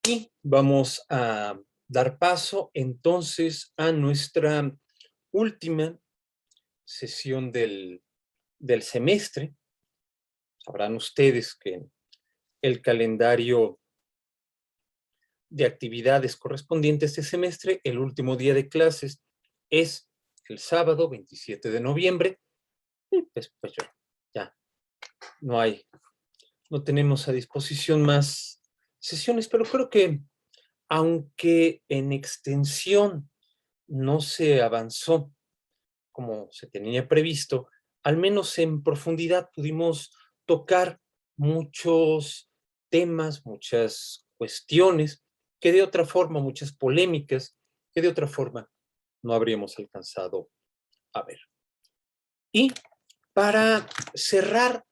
Y vamos a dar paso entonces a nuestra última sesión del semestre. Sabrán ustedes que el calendario de actividades correspondiente a este semestre, el último día de clases es el sábado 27 de noviembre. Y pues ya no tenemos a disposición más sesiones, pero creo que aunque en extensión no se avanzó como se tenía previsto, al menos en profundidad pudimos tocar muchos temas, muchas cuestiones, que de otra forma, muchas polémicas, que de otra forma no habríamos alcanzado a ver. Y para cerrar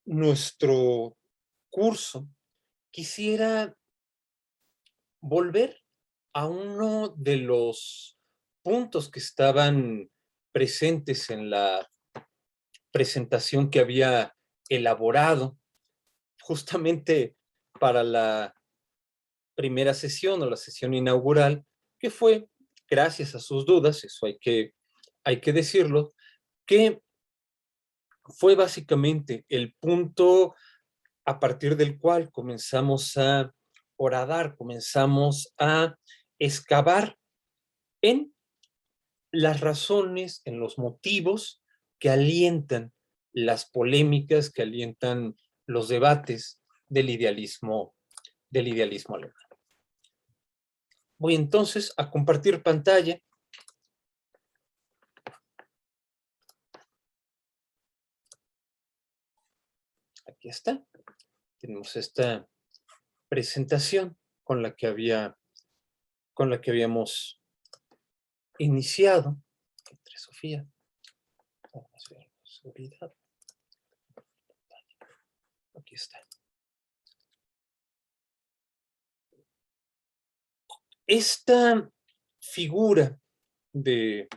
nuestro curso, quisiera volver a uno de los puntos que estaban presentes en la presentación que había elaborado justamente para la primera sesión o la sesión inaugural, que fue, gracias a sus dudas, eso hay que decirlo, que fue básicamente el punto a partir del cual comenzamos a horadar, comenzamos a excavar en las razones, en los motivos que alientan las polémicas, que alientan los debates del idealismo alemán. Voy entonces a compartir pantalla. Aquí está. Tenemos esta presentación con la que habíamos iniciado. Entre Sofía. Vamos a ver seguridad. Aquí está. Esta figura de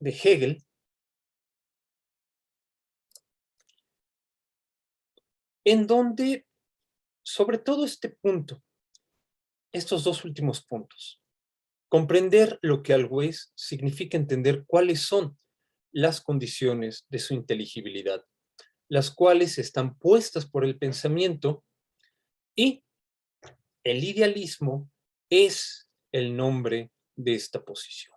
Hegel en donde, sobre todo este punto, estos dos últimos puntos, comprender lo que algo es significa entender cuáles son las condiciones de su inteligibilidad, las cuales están puestas por el pensamiento, y el idealismo es el nombre de esta posición.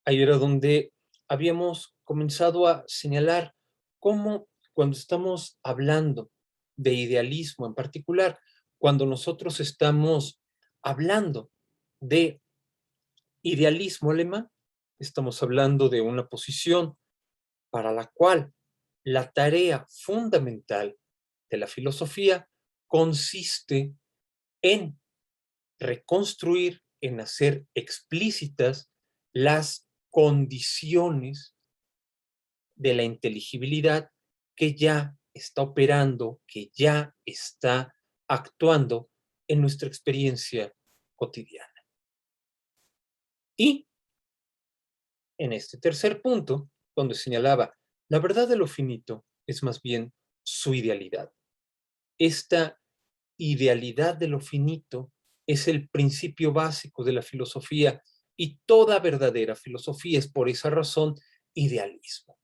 Ahí era donde habíamos comenzado a señalar cómo cuando estamos hablando de idealismo en particular, cuando nosotros estamos hablando de idealismo alemán, estamos hablando de una posición para la cual la tarea fundamental de la filosofía consiste en reconstruir, en hacer explícitas las condiciones de la inteligibilidad que ya está operando, que ya está actuando en nuestra experiencia cotidiana. Y en este tercer punto, donde señalaba, la verdad de lo finito es más bien su idealidad. Esta idealidad de lo finito es el principio básico de la filosofía, y toda verdadera filosofía es por esa razón idealismo.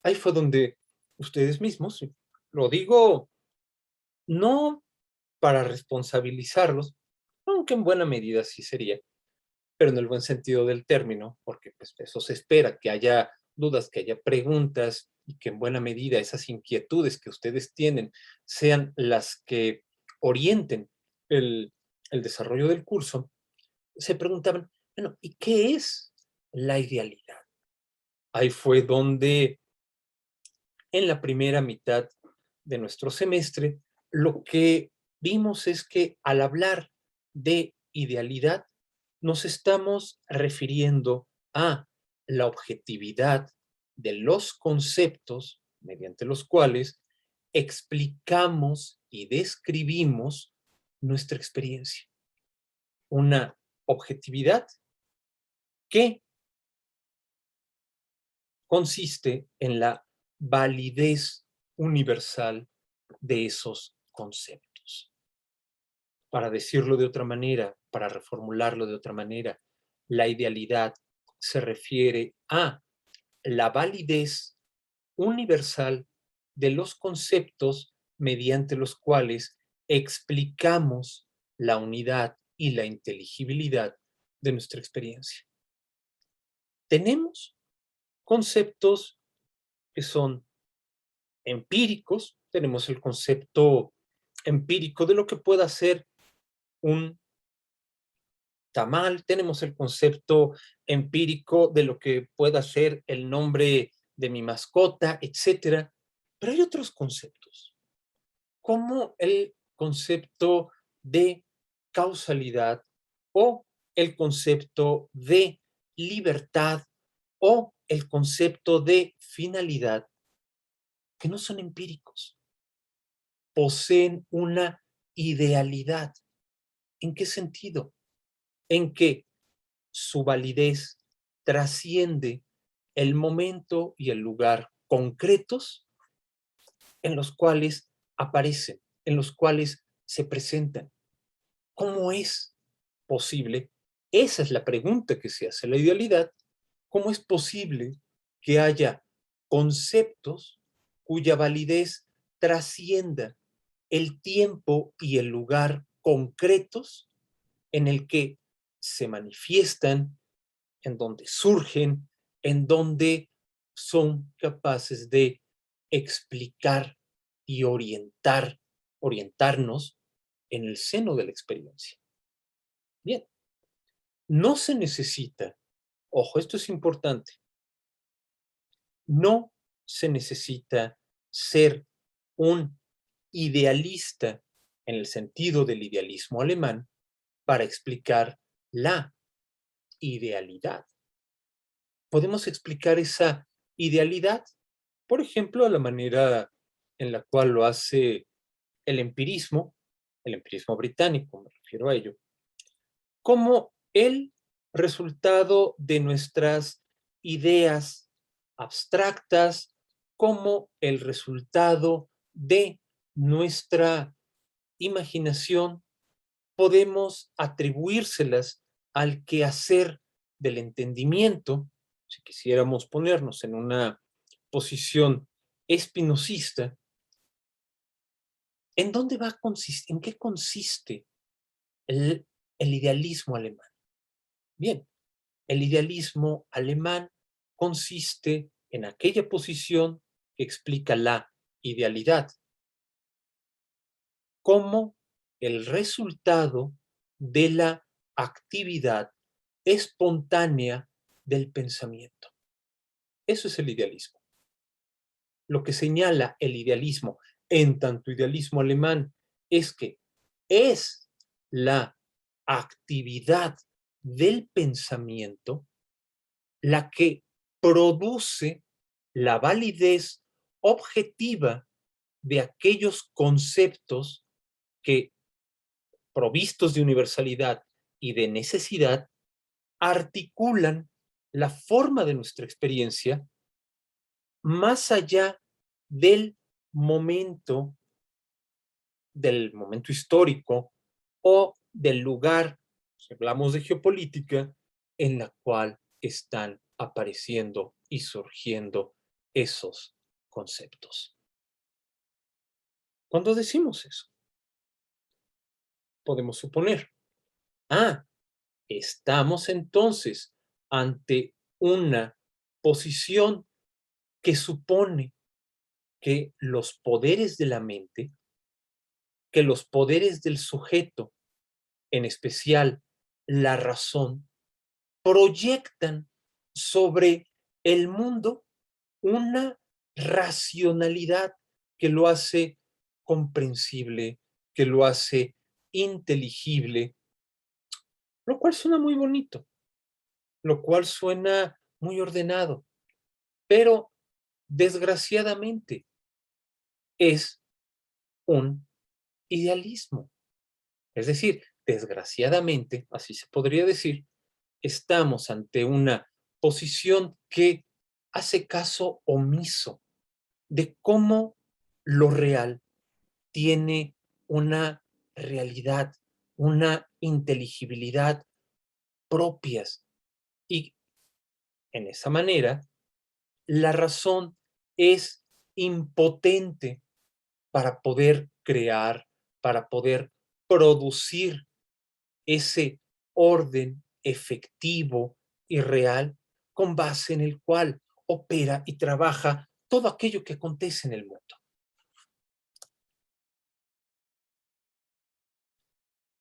Ahí fue donde ustedes mismos, lo digo no para responsabilizarlos, aunque en buena medida sí sería, pero en el buen sentido del término, porque pues eso se espera, que haya dudas, que haya preguntas, y que en buena medida esas inquietudes que ustedes tienen sean las que orienten el, el desarrollo del curso. Se preguntaban, bueno, ¿y qué es la idealidad? Ahí fue donde en la primera mitad de nuestro semestre lo que vimos es que al hablar de idealidad nos estamos refiriendo a la objetividad de los conceptos mediante los cuales explicamos y describimos nuestra experiencia. Una objetividad que consiste en la validez universal de esos conceptos. Para decirlo de otra manera, para reformularlo de otra manera, la idealidad se refiere a la validez universal de los conceptos mediante los cuales explicamos la unidad y la inteligibilidad de nuestra experiencia. Tenemos conceptos que son empíricos, tenemos el concepto empírico de lo que pueda ser un tamal, tenemos el concepto empírico de lo que pueda ser el nombre de mi mascota, etcétera. Pero hay otros conceptos, como el concepto de causalidad o el concepto de libertad o el concepto de finalidad, que no son empíricos, poseen una idealidad. ¿En qué sentido? En que su validez trasciende el momento y el lugar concretos en los cuales aparecen, en los cuales se presentan. ¿Cómo es posible? Esa es la pregunta que se hace la idealidad. ¿Cómo es posible que haya conceptos cuya validez trascienda el tiempo y el lugar concretos en el que se manifiestan, en donde surgen, en donde son capaces de explicar y orientarnos en el seno de la experiencia? Bien, no se necesita, ojo, esto es importante, no se necesita ser un idealista en el sentido del idealismo alemán para explicar la idealidad. Podemos explicar esa idealidad, por ejemplo, a la manera en la cual lo hace el empirismo británico, me refiero a ello, como el resultado de nuestras ideas abstractas, como el resultado de nuestra imaginación, podemos atribuírselas al quehacer del entendimiento, si quisiéramos ponernos en una posición espinosista. ¿En dónde va a consistir? ¿En qué consiste el, el idealismo alemán? Bien, el idealismo alemán consiste en aquella posición que explica la idealidad como el resultado de la actividad espontánea del pensamiento. Eso es el idealismo. Lo que señala el idealismo, en tanto idealismo alemán, es que es la actividad del pensamiento la que produce la validez objetiva de aquellos conceptos que, provistos de universalidad y de necesidad, articulan la forma de nuestra experiencia más allá del momento, del momento histórico o del lugar, si hablamos de geopolítica, en la cual están apareciendo y surgiendo esos conceptos. Cuando decimos eso, podemos suponer, ah, estamos entonces ante una posición que supone que los poderes de la mente, que los poderes del sujeto, en especial la razón, proyectan sobre el mundo una racionalidad que lo hace comprensible, que lo hace inteligible, lo cual suena muy bonito, lo cual suena muy ordenado, pero desgraciadamente es un idealismo. Es decir, desgraciadamente, así se podría decir, estamos ante una posición que hace caso omiso de cómo lo real tiene una realidad, una inteligibilidad propias y en esa manera la razón es impotente para poder crear, para poder producir ese orden efectivo y real con base en el cual opera y trabaja todo aquello que acontece en el mundo.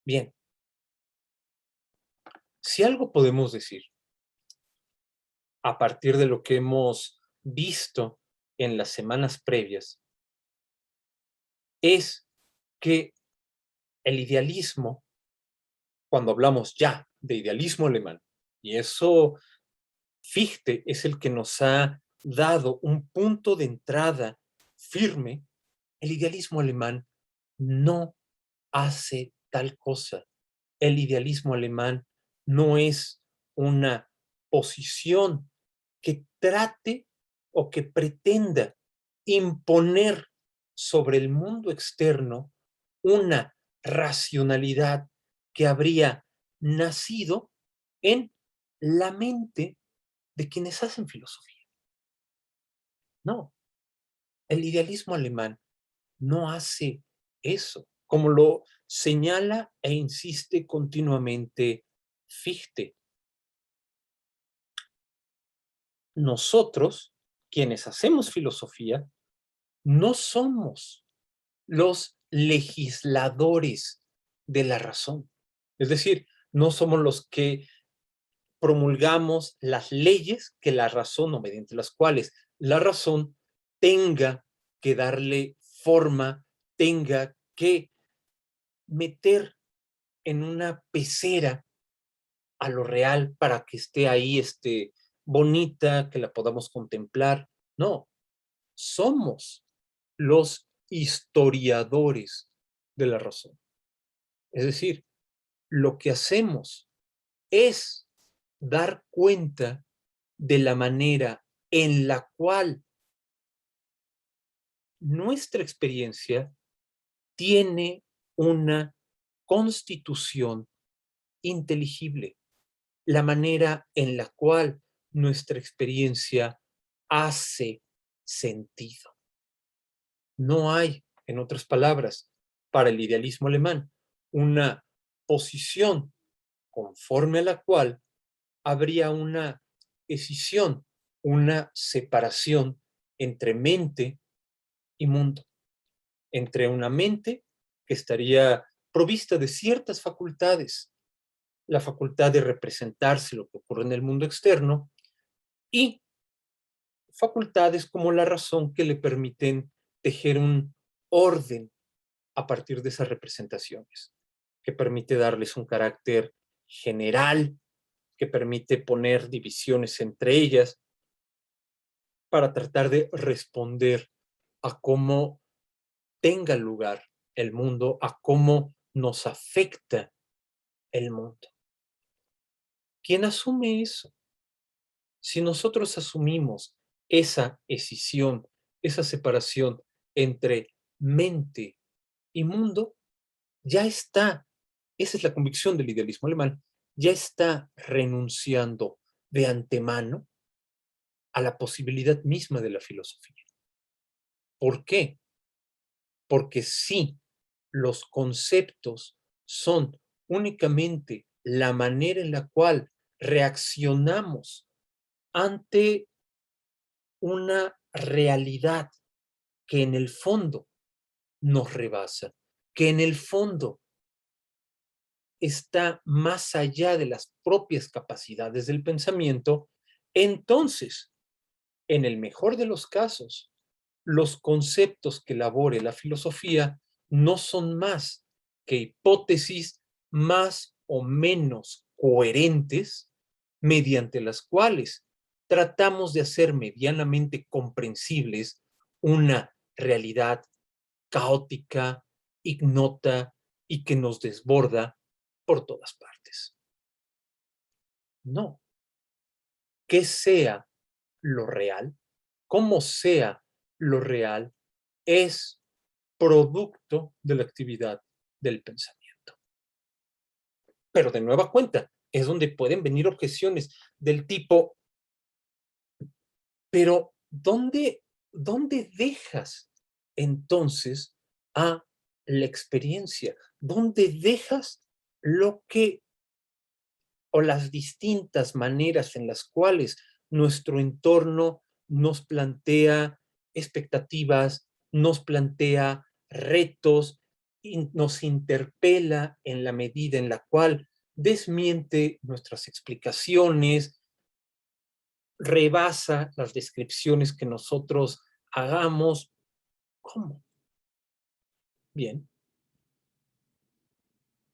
Bien, si algo podemos decir a partir de lo que hemos visto en las semanas previas, es que el idealismo, cuando hablamos ya de idealismo alemán, y eso Fichte es el que nos ha dado un punto de entrada firme, el idealismo alemán no hace tal cosa. El idealismo alemán no es una posición que trate o que pretenda imponer sobre el mundo externo una racionalidad que habría nacido en la mente de quienes hacen filosofía. No, el idealismo alemán no hace eso, como lo señala e insiste continuamente Fichte. Nosotros, quienes hacemos filosofía, no somos los legisladores de la razón. Es decir, no somos los que promulgamos las leyes que la razón o mediante las cuales la razón tenga que darle forma, tenga que meter en una pecera a lo real para que esté ahí bonita, que la podamos contemplar. No, somos los historiadores de la razón. Es decir, lo que hacemos es dar cuenta de la manera en la cual nuestra experiencia tiene una constitución inteligible, la manera en la cual nuestra experiencia hace sentido. No hay, en otras palabras, para el idealismo alemán, una posición conforme a la cual habría una escisión, una separación entre mente y mundo, entre una mente que estaría provista de ciertas facultades, la facultad de representarse lo que ocurre en el mundo externo y facultades como la razón que le permiten tejer un orden a partir de esas representaciones, que permite darles un carácter general, que permite poner divisiones entre ellas para tratar de responder a cómo tenga lugar el mundo, a cómo nos afecta el mundo. ¿Quién asume eso? Si nosotros asumimos esa escisión, esa separación entre mente y mundo, ya está, esa es la convicción del idealismo alemán, ya está renunciando de antemano a la posibilidad misma de la filosofía. ¿Por qué? Porque si los conceptos son únicamente la manera en la cual reaccionamos ante una realidad que en el fondo nos rebasa, que en el fondo está más allá de las propias capacidades del pensamiento, entonces, en el mejor de los casos, los conceptos que elabore la filosofía no son más que hipótesis más o menos coherentes mediante las cuales tratamos de hacer medianamente comprensibles una realidad caótica, ignota y que nos desborda por todas partes. No, que sea lo real, como sea lo real, es producto de la actividad del pensamiento. Pero de nueva cuenta, es donde pueden venir objeciones del tipo, pero ¿dónde dejas entonces a la experiencia? ¿Dónde dejas lo que o las distintas maneras en las cuales nuestro entorno nos plantea expectativas, nos plantea retos y nos interpela en la medida en la cual desmiente nuestras explicaciones, rebasa las descripciones que nosotros hagamos? ¿Cómo? Bien,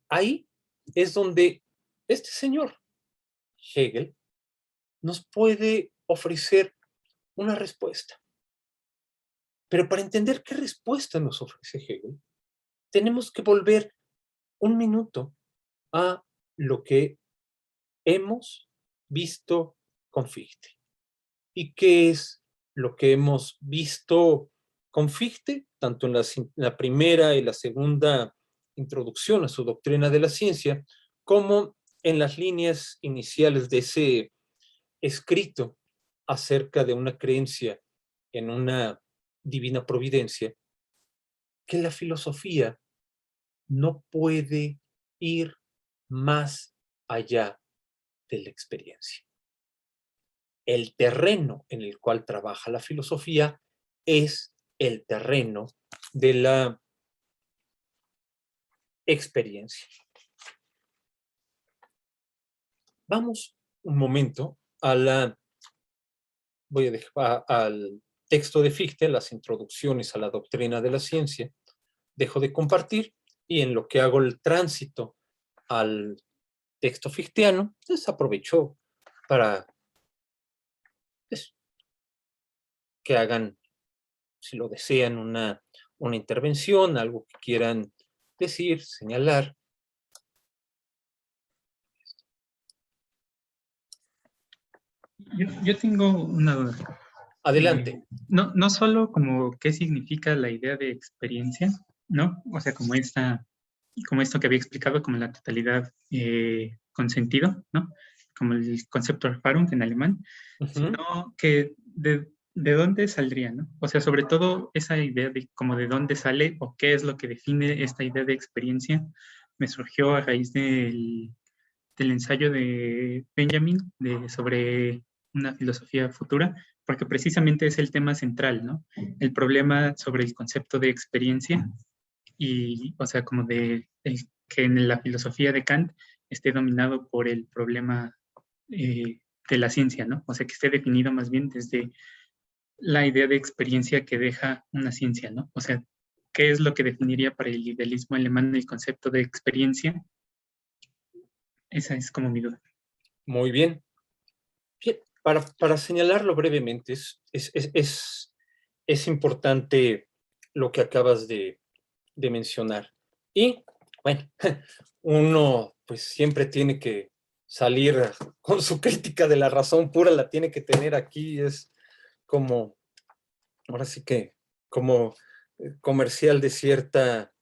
ahí es donde este señor, Hegel, nos puede ofrecer una respuesta. Pero para entender qué respuesta nos ofrece Hegel, tenemos que volver un minuto a lo que hemos visto con Fichte. ¿Y qué es lo que hemos visto con Fichte, tanto en la primera y la segunda introducción a su doctrina de la ciencia, como en las líneas iniciales de ese escrito acerca de una creencia en una divina providencia? Que la filosofía no puede ir más allá de la experiencia. El terreno en el cual trabaja la filosofía es el terreno de la experiencia. Vamos un momento voy a dejar al texto de Fichte, las introducciones a la doctrina de la ciencia. Dejo de compartir y en lo que hago el tránsito al texto fichteano, pues aprovecho para pues, que hagan, si lo desean, una intervención, algo que quieran decir, señalar. Yo tengo una duda. Adelante. No solo como qué significa la idea de experiencia, ¿no? O sea, como esto que había explicado, como la totalidad con sentido, ¿no? Como el concepto Erfahrung en alemán, sino que de dónde saldría, ¿no? O sea, sobre todo esa idea de como de dónde sale o qué es lo que define esta idea de experiencia, me surgió a raíz del ensayo de Benjamin sobre una filosofía futura, porque precisamente es el tema central, ¿no? El problema sobre el concepto de experiencia y, o sea, como que en la filosofía de Kant esté dominado por el problema de la ciencia, ¿no? O sea, que esté definido más bien desde la idea de experiencia que deja una ciencia, ¿no? O sea, ¿qué es lo que definiría para el idealismo alemán el concepto de experiencia? Esa es como mi duda. Muy bien. Bien, para señalarlo brevemente, es importante lo que acabas de mencionar. Y, bueno, uno pues siempre tiene que salir con su crítica de la razón pura, la tiene que tener aquí, es como, ahora sí que, como comercial de cierta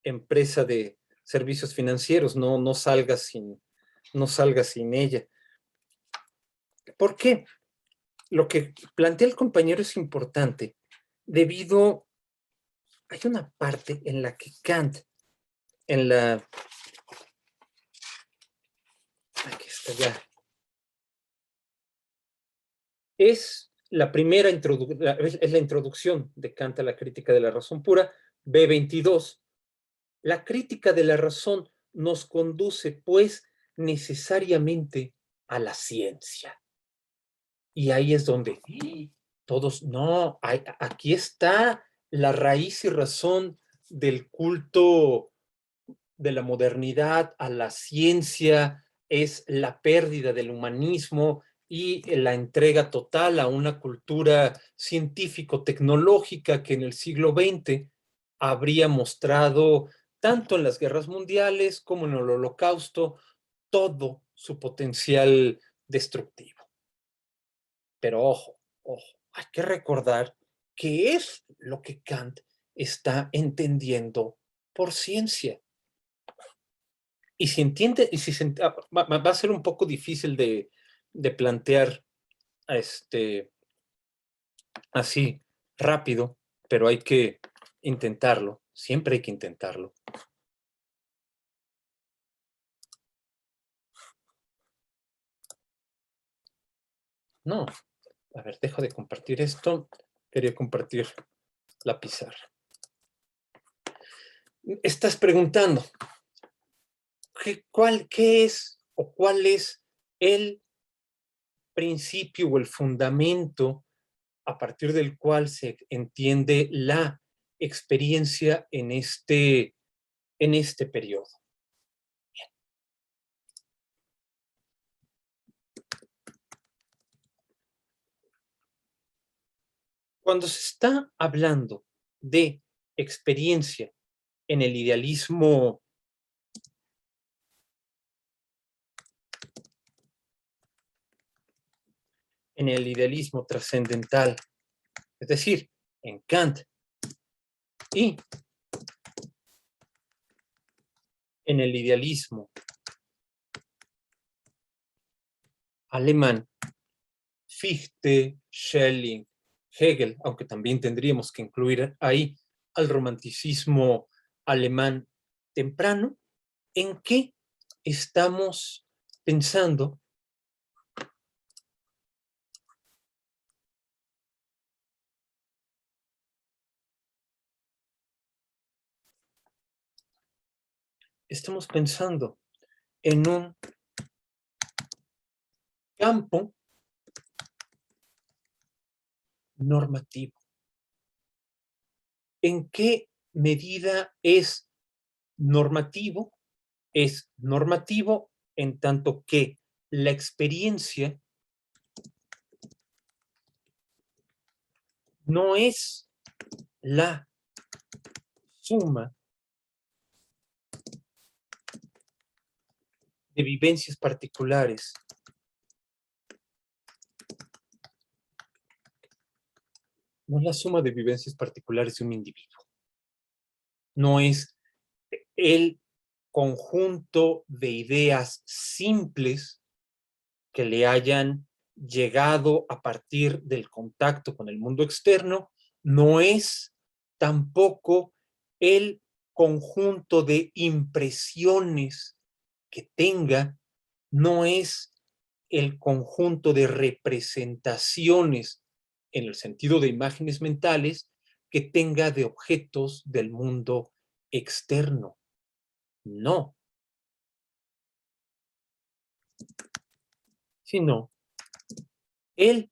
empresa de servicios financieros, no salga sin ella. ¿Por qué? Lo que plantea el compañero es importante, debido, hay una parte en la que Kant, en la, aquí está ya, es la primera es la introducción de Kant a la crítica de la razón pura, B22. La crítica de la razón nos conduce, pues, necesariamente a la ciencia. Y ahí es donde todos, no, aquí está la raíz y razón del culto de la modernidad a la ciencia, es la pérdida del humanismo y la entrega total a una cultura científico-tecnológica que en el siglo XX habría mostrado, tanto en las guerras mundiales como en el Holocausto, todo su potencial destructivo. Pero ojo, hay que recordar qué es lo que Kant está entendiendo por ciencia. Y si entiende, y si va a ser un poco difícil de plantear así rápido, pero hay que intentarlo, siempre hay que intentarlo. No, a ver, dejo de compartir esto, quería compartir la pizarra. Estás preguntando, ¿qué es o cuál es el principio o el fundamento a partir del cual se entiende la experiencia en este periodo? Cuando se está hablando de experiencia en el idealismo trascendental, es decir, en Kant y en el idealismo alemán, Fichte, Schelling, Hegel, aunque también tendríamos que incluir ahí al romanticismo alemán temprano, ¿en qué estamos pensando? Estamos pensando en un campo normativo. ¿En qué medida es normativo? Es normativo en tanto que la experiencia no es la suma de vivencias particulares. No es la suma de vivencias particulares de un individuo. No es el conjunto de ideas simples que le hayan llegado a partir del contacto con el mundo externo. No es tampoco el conjunto de impresiones que tenga, no es el conjunto de representaciones en el sentido de imágenes mentales que tenga de objetos del mundo externo. No. Sino el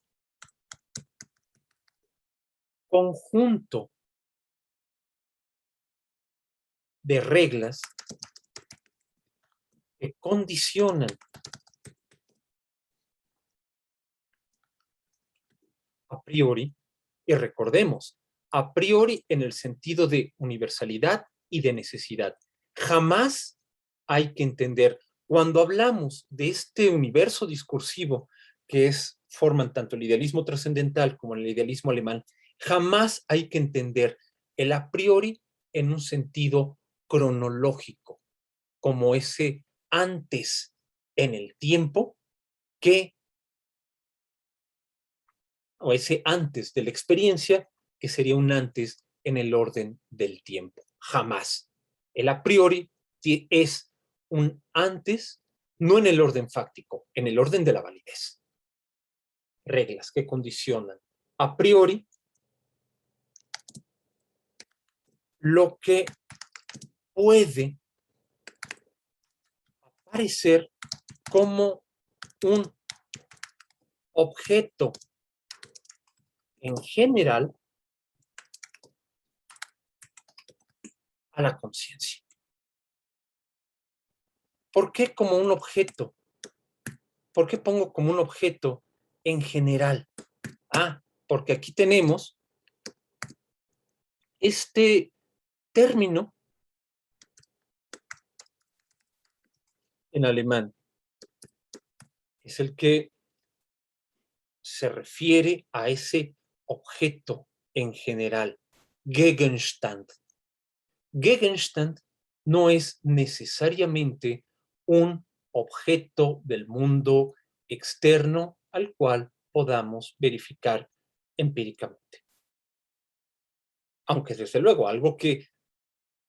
conjunto de reglas que condicionan a priori, y recordemos, a priori en el sentido de universalidad y de necesidad. Jamás hay que entender, cuando hablamos de este universo discursivo que forman tanto el idealismo trascendental como el idealismo alemán, jamás hay que entender el a priori en un sentido cronológico, como ese antes en el tiempo que o ese antes de la experiencia, que sería un antes en el orden del tiempo. Jamás. El a priori es un antes, no en el orden fáctico, en el orden de la validez. Reglas que condicionan a priori lo que puede aparecer como un objeto en general a la conciencia. ¿Por qué como un objeto? ¿Por qué pongo como un objeto en general? Porque aquí tenemos este término en alemán. Es el que se refiere a ese objeto en general. Gegenstand. Gegenstand no es necesariamente un objeto del mundo externo al cual podamos verificar empíricamente. Aunque desde luego algo que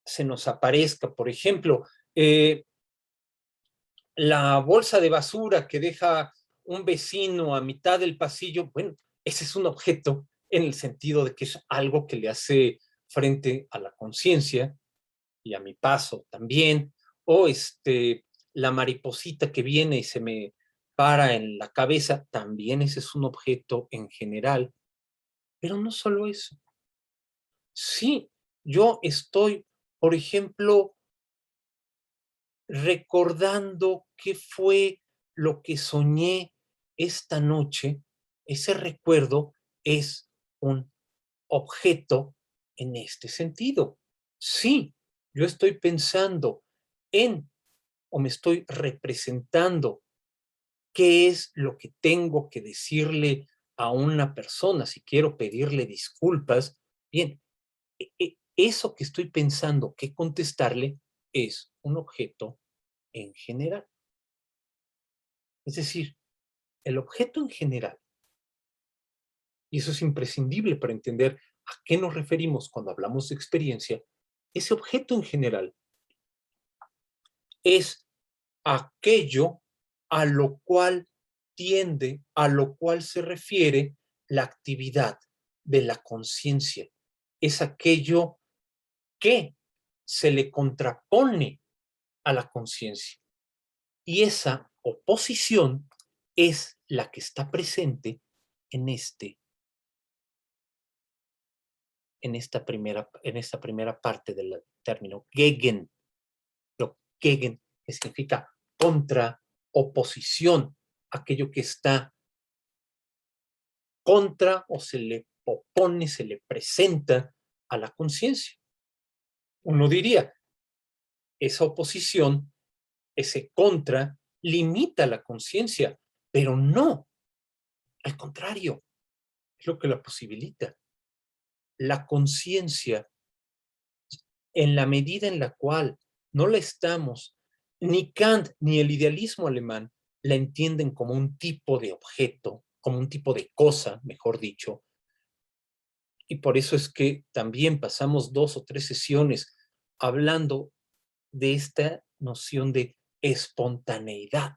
se nos aparezca, por ejemplo, la bolsa de basura que deja un vecino a mitad del pasillo, bueno, ese es un objeto en el sentido de que es algo que le hace frente a la conciencia y a mi paso también, o la mariposita que viene y se me para en la cabeza, también ese es un objeto en general, pero no solo eso. Sí, yo estoy, por ejemplo, recordando qué fue lo que soñé esta noche. Ese recuerdo es un objeto en este sentido. Sí, yo estoy pensando en o me estoy representando qué es lo que tengo que decirle a una persona si quiero pedirle disculpas. Bien, eso que estoy pensando que contestarle es un objeto en general. Es decir, el objeto en general, y eso es imprescindible para entender a qué nos referimos cuando hablamos de experiencia, ese objeto en general es aquello a lo cual tiende, a lo cual se refiere la actividad de la conciencia. Es aquello que se le contrapone a la conciencia. Y esa oposición es la que está presente en en esta primera parte del término gegen. Lo gegen, que significa contra, oposición, aquello que está contra o se le opone, se le presenta a la conciencia. Uno diría, esa oposición, ese contra, limita la conciencia, pero no, al contrario, es lo que la posibilita. La conciencia, en la medida en la cual no la estamos, ni Kant ni el idealismo alemán la entienden como un tipo de objeto, como un tipo de cosa, mejor dicho, y por eso es que también pasamos 2 o 3 sesiones hablando de esta noción de espontaneidad.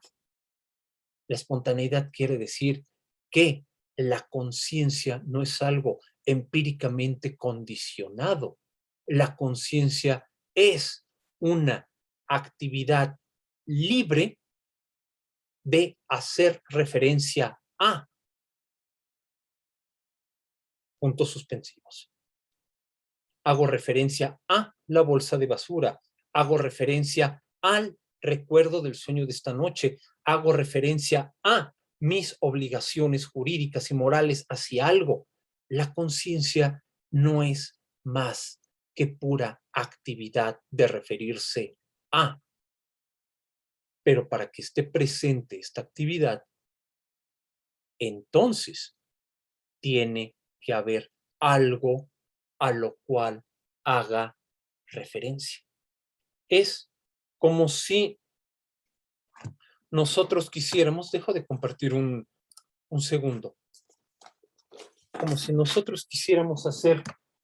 La espontaneidad quiere decir que la conciencia no es algo empíricamente condicionado. La conciencia es una actividad libre de hacer referencia a puntos suspensivos. Hago referencia a la bolsa de basura, hago referencia al recuerdo del sueño de esta noche, hago referencia a mis obligaciones jurídicas y morales hacia algo. La conciencia no es más que pura actividad de referirse a. Pero para que esté presente esta actividad, entonces tiene que haber algo a lo cual haga referencia. Es como si nosotros quisiéramos, dejo de compartir un segundo, como si nosotros quisiéramos hacer,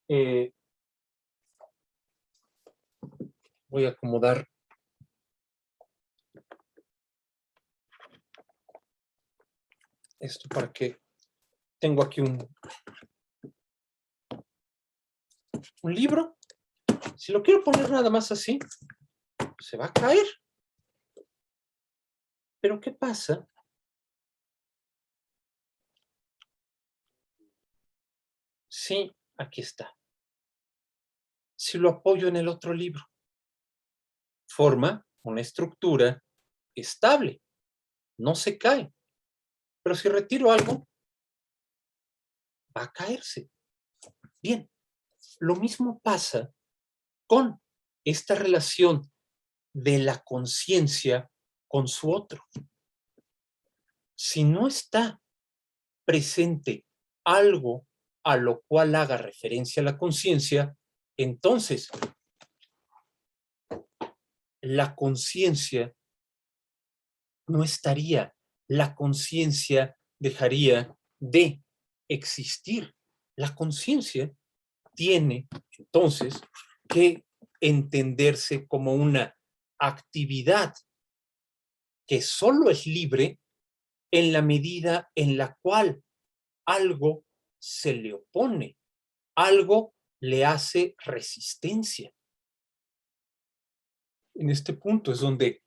eh, voy a acomodar esto para que tengo aquí un libro. Si lo quiero poner nada más así, se va a caer. Pero ¿qué pasa? Sí, aquí está. Si lo apoyo en el otro libro, forma una estructura estable, no se cae. Pero si retiro algo, va a caerse. Bien, lo mismo pasa con esta relación de la conciencia con su otro. Si no está presente algo a lo cual haga referencia la conciencia, entonces la conciencia no estaría, la conciencia dejaría de existir. La conciencia tiene entonces que entenderse como una actividad que solo es libre en la medida en la cual algo se le opone, algo le hace resistencia. En este punto es donde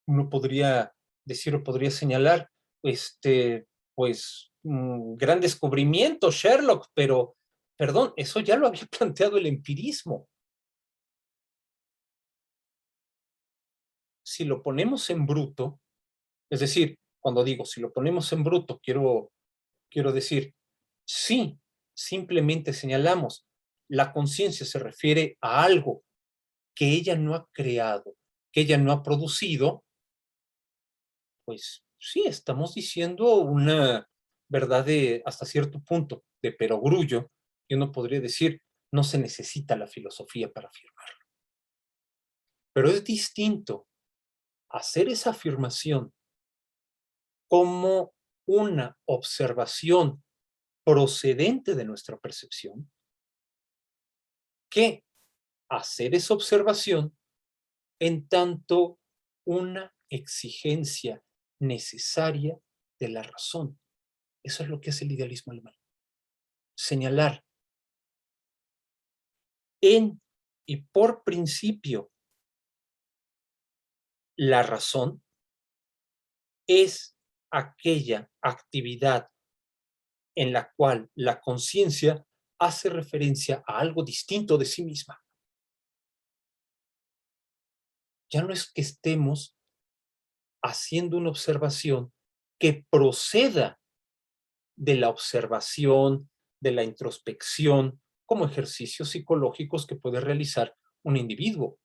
uno podría decir o podría señalar, gran descubrimiento, Sherlock, pero, perdón, eso ya lo había planteado el empirismo. Si lo ponemos en bruto, es decir, cuando digo si lo ponemos en bruto, quiero decir, sí, simplemente señalamos, la conciencia se refiere a algo que ella no ha creado, que ella no ha producido, pues sí, estamos diciendo una verdad de hasta cierto punto de perogrullo, y uno podría decir, no se necesita la filosofía para afirmarlo. Pero es distinto hacer esa afirmación como una observación procedente de nuestra percepción, que hacer esa observación en tanto una exigencia necesaria de la razón. Eso es lo que hace el idealismo alemán. Señalar en y por principio la razón es aquella actividad en la cual la conciencia hace referencia a algo distinto de sí misma. Ya no es que estemos haciendo una observación que proceda de la observación, de la introspección, como ejercicios psicológicos que puede realizar un individuo.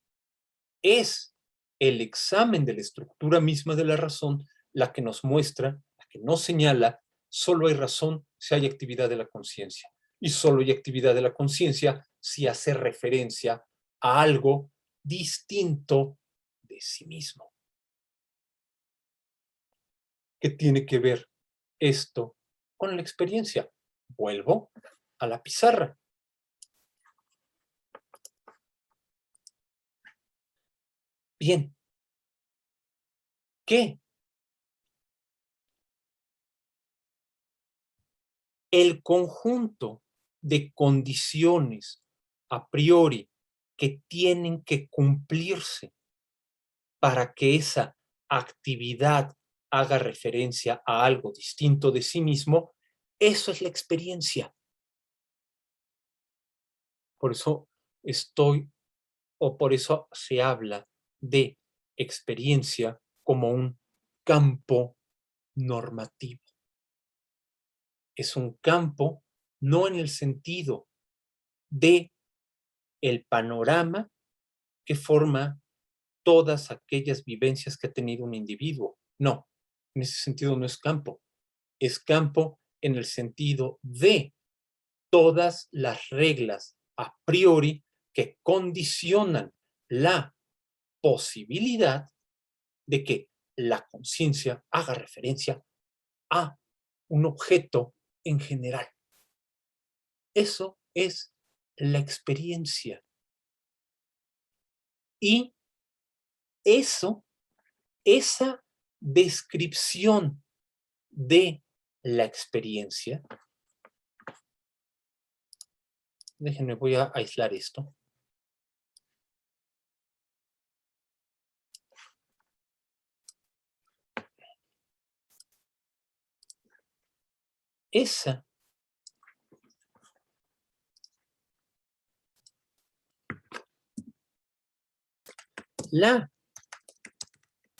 Es el examen de la estructura misma de la razón la que nos muestra, la que nos señala, solo hay razón si hay actividad de la conciencia. Y solo hay actividad de la conciencia si hace referencia a algo distinto de sí mismo. ¿Qué tiene que ver esto con la experiencia? Vuelvo a la pizarra. Bien, ¿qué? El conjunto de condiciones a priori que tienen que cumplirse para que esa actividad haga referencia a algo distinto de sí mismo, eso es la experiencia. Por eso por eso se habla de experiencia como un campo normativo. Es un campo no en el sentido de el panorama que forma todas aquellas vivencias que ha tenido un individuo. No, en ese sentido no es campo. Es campo en el sentido de todas las reglas a priori que condicionan la posibilidad de que la conciencia haga referencia a un objeto en general. Eso es la experiencia. Y esa descripción de la experiencia, déjenme, voy a aislar esto. La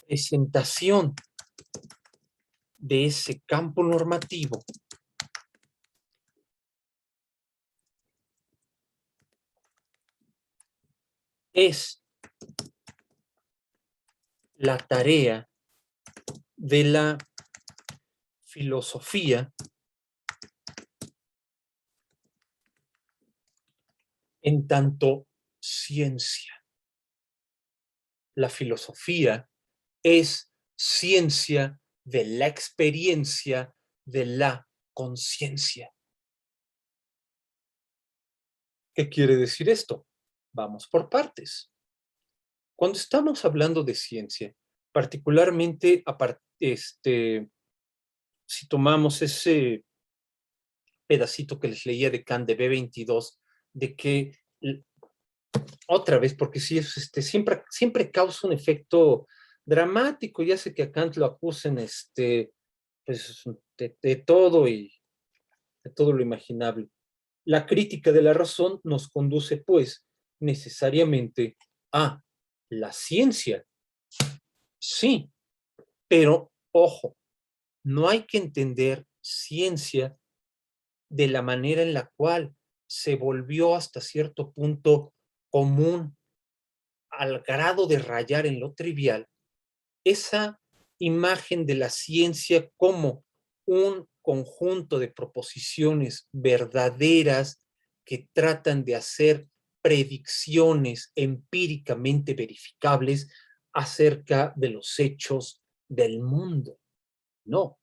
presentación de ese campo normativo es la tarea de la filosofía en tanto ciencia. La filosofía es ciencia de la experiencia de la conciencia. ¿Qué quiere decir esto? Vamos por partes. Cuando estamos hablando de ciencia, particularmente si tomamos ese pedacito que les leía de Kant de B22, de que otra vez, porque sí, siempre causa un efecto dramático, ya sé que a Kant lo acusen pues, de todo y de todo lo imaginable. La crítica de la razón nos conduce, pues, necesariamente a la ciencia. Sí, pero ojo, no hay que entender ciencia de la manera en la cual se volvió hasta cierto punto común al grado de rayar en lo trivial, esa imagen de la ciencia como un conjunto de proposiciones verdaderas que tratan de hacer predicciones empíricamente verificables acerca de los hechos del mundo. No,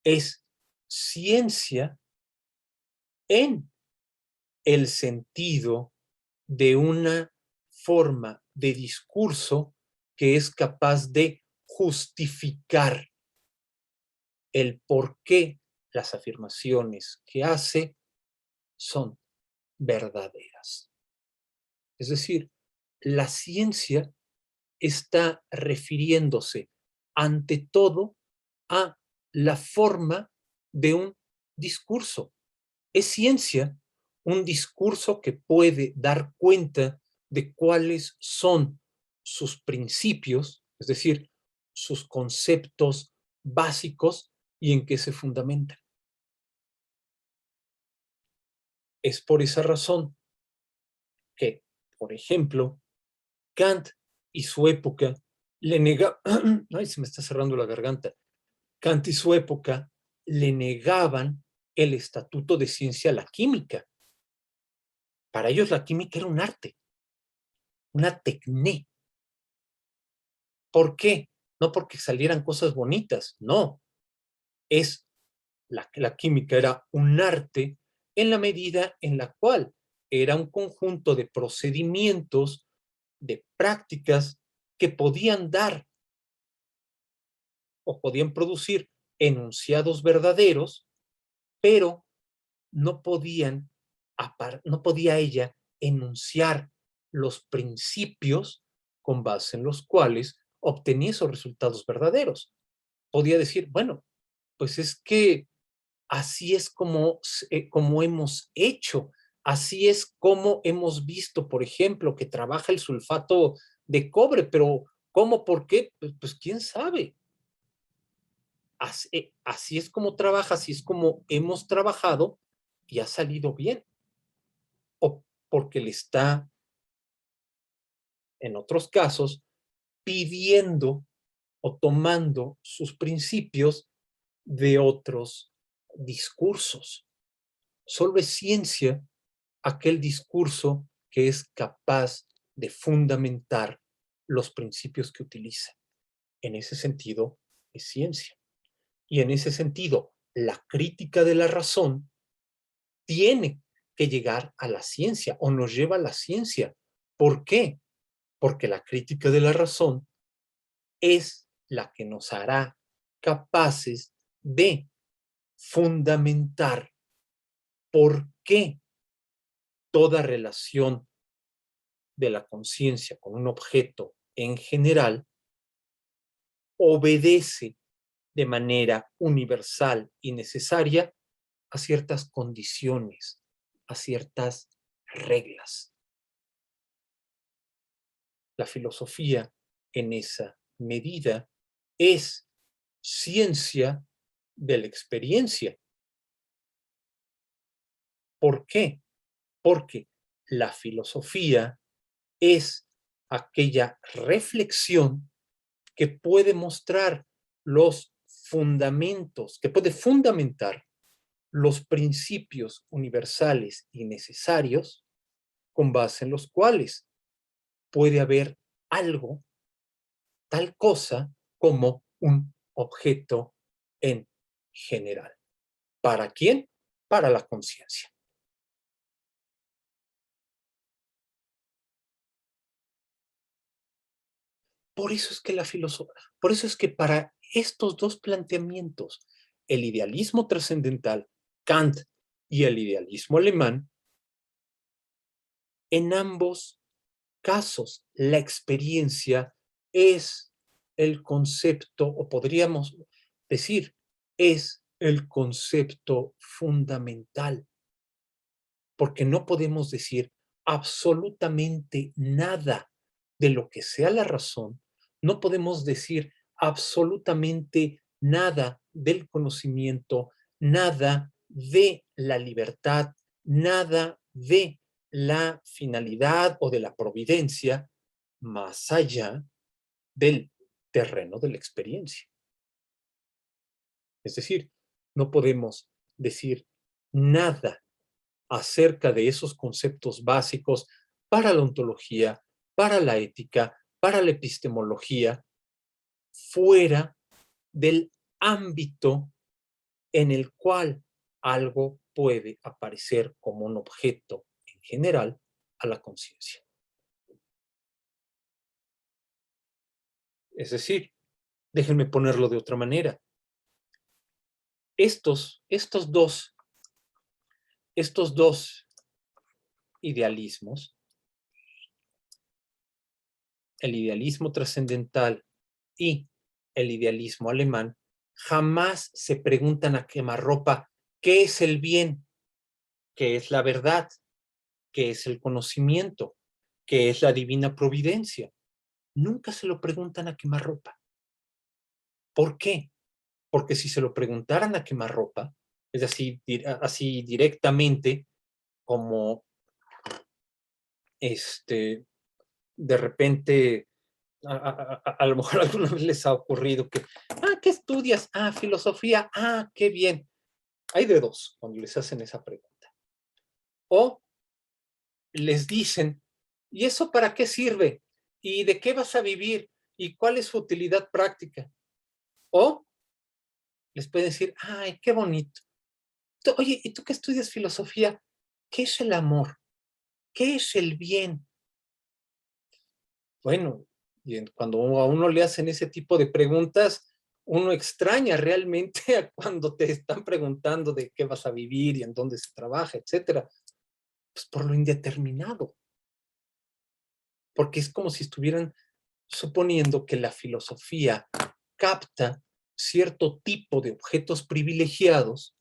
es ciencia en el sentido de una forma de discurso que es capaz de justificar el por qué las afirmaciones que hace son verdaderas. Es decir, la ciencia está refiriéndose ante todo a la forma de un discurso. Es ciencia un discurso que puede dar cuenta de cuáles son sus principios, es decir, sus conceptos básicos y en qué se fundamentan. Es por esa razón que, por ejemplo, Kant y su época le negaban, ay, se me está cerrando la garganta, Kant y su época le negaban el estatuto de ciencia a la química. Para ellos la química era un arte, una tecné. ¿Por qué? No porque salieran cosas bonitas, no. Es la química era un arte en la medida en la cual era un conjunto de procedimientos, de prácticas que podían dar o podían producir enunciados verdaderos, pero no podían, no podía ella enunciar los principios con base en los cuales obtenía esos resultados verdaderos. Podía decir, bueno, pues es que así es como hemos hecho, así es como hemos visto, por ejemplo, que trabaja el sulfato de cobre, pero ¿cómo? ¿Por qué? Pues quién sabe. Así es como trabaja, así es como hemos trabajado y ha salido bien. O porque le está, en otros casos, pidiendo o tomando sus principios de otros discursos. Solo es ciencia aquel discurso que es capaz de fundamentar los principios que utiliza. En ese sentido, es ciencia. Y en ese sentido, la crítica de la razón tiene que llegar a la ciencia o nos lleva a la ciencia. ¿Por qué? Porque la crítica de la razón es la que nos hará capaces de fundamentar por qué toda relación de la conciencia con un objeto en general obedece de manera universal y necesaria a ciertas condiciones, a ciertas reglas. La filosofía, en esa medida, es ciencia de la experiencia. ¿Por qué? Porque la filosofía es aquella reflexión que puede mostrar los fundamentos, que puede fundamentar los principios universales y necesarios con base en los cuales puede haber algo, tal cosa como un objeto en general. ¿Para quién? Para la conciencia. Por eso es que por eso es que para estos dos planteamientos, el idealismo trascendental, Kant y el idealismo alemán, en ambos casos la experiencia es el concepto, o podríamos decir, es el concepto fundamental, porque no podemos decir absolutamente nada de lo que sea la razón, no podemos decir absolutamente nada del conocimiento, nada de la libertad, nada de la finalidad o de la providencia más allá del terreno de la experiencia. Es decir, no podemos decir nada acerca de esos conceptos básicos para la ontología, para la ética, para la epistemología, fuera del ámbito en el cual algo puede aparecer como un objeto en general a la conciencia. Es decir, déjenme ponerlo de otra manera. Estos dos idealismos, el idealismo trascendental y el idealismo alemán, jamás se preguntan a quemarropa qué es el bien, qué es la verdad, qué es el conocimiento, qué es la divina providencia. Nunca se lo preguntan a quemarropa. ¿Por qué? Porque si se lo preguntaran a quemarropa, es así directamente, como de repente a lo mejor alguna vez les ha ocurrido que, ¿qué estudias? Filosofía, qué bien. Hay de dos cuando les hacen esa pregunta. O les dicen, ¿y eso para qué sirve? ¿Y de qué vas a vivir? ¿Y cuál es su utilidad práctica? O les pueden decir, ¡ay, qué bonito! Oye, ¿y tú qué estudias filosofía? ¿Qué es el amor? ¿Qué es el bien? Bueno, y cuando a uno le hacen ese tipo de preguntas, uno extraña realmente a cuando te están preguntando de qué vas a vivir y en dónde se trabaja, etcétera. Pues por lo indeterminado. Porque es como si estuvieran suponiendo que la filosofía capta cierto tipo de objetos privilegiados,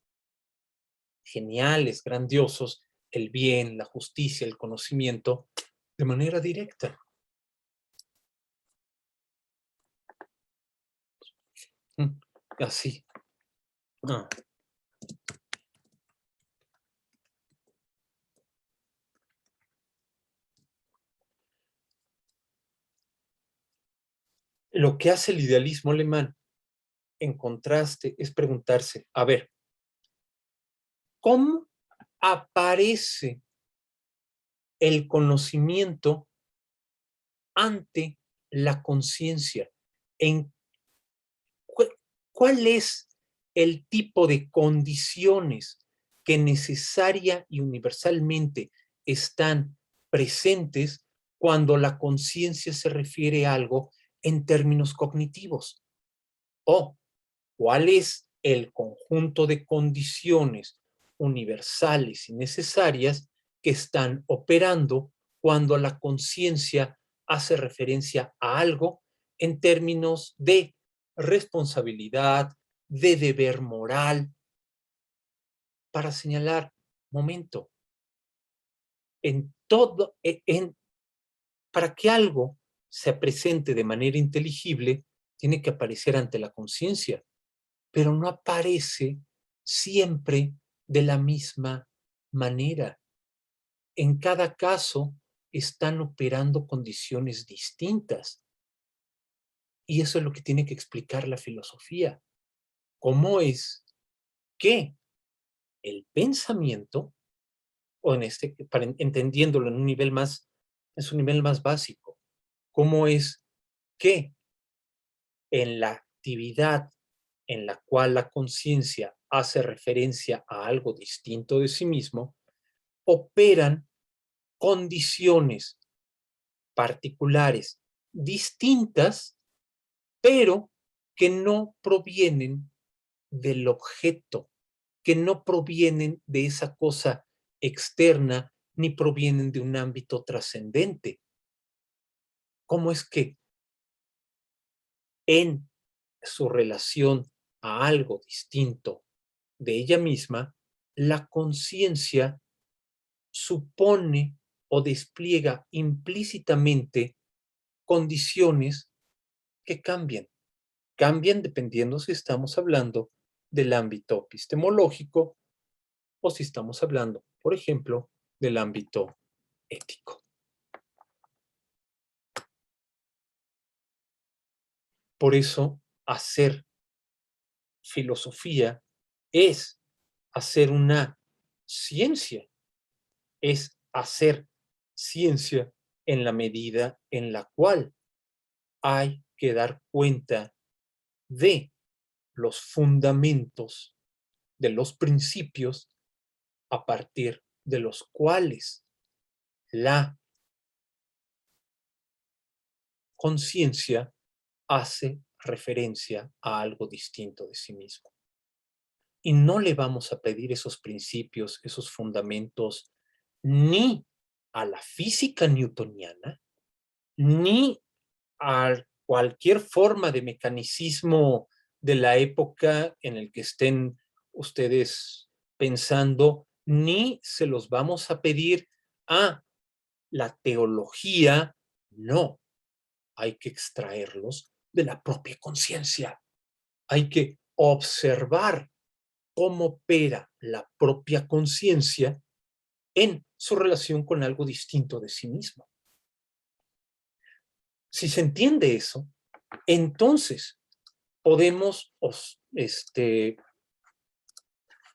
geniales, grandiosos, el bien, la justicia, el conocimiento, de manera directa. Así. Ah. Lo que hace el idealismo alemán, en contraste, es preguntarse, a ver, ¿cómo aparece el conocimiento ante la conciencia? ¿En cuál es el tipo de condiciones que necesaria y universalmente están presentes cuando la conciencia se refiere a algo en términos cognitivos? ¿O cuál es el conjunto de condiciones universales y necesarias que están operando cuando la conciencia hace referencia a algo en términos de responsabilidad, de deber moral, para señalar, momento, en todo, para que algo se presente de manera inteligible, tiene que aparecer ante la conciencia, pero no aparece siempre de la misma manera. En cada caso están operando condiciones distintas. Y eso es lo que tiene que explicar la filosofía. ¿Cómo es que el pensamiento o entendiéndolo en un nivel más básico, cómo es que en la actividad en la cual la conciencia hace referencia a algo distinto de sí mismo, operan condiciones particulares distintas, pero que no provienen del objeto, que no provienen de esa cosa externa, ni provienen de un ámbito trascendente. ¿Cómo es que en su relación a algo distinto de ella misma, la conciencia supone o despliega implícitamente condiciones que cambian? Cambian dependiendo si estamos hablando del ámbito epistemológico o si estamos hablando, por ejemplo, del ámbito ético. Por eso, hacer filosofía es hacer una ciencia, es hacer ciencia en la medida en la cual hay que dar cuenta de los fundamentos, de los principios a partir de los cuales la conciencia hace referencia a algo distinto de sí mismo. Y no le vamos a pedir esos principios, esos fundamentos, ni a la física newtoniana, ni a cualquier forma de mecanicismo de la época en el que estén ustedes pensando, ni se los vamos a pedir a la teología. No, hay que extraerlos de la propia conciencia. Hay que observar cómo opera la propia conciencia en su relación con algo distinto de sí mismo. Si se entiende eso, entonces podemos,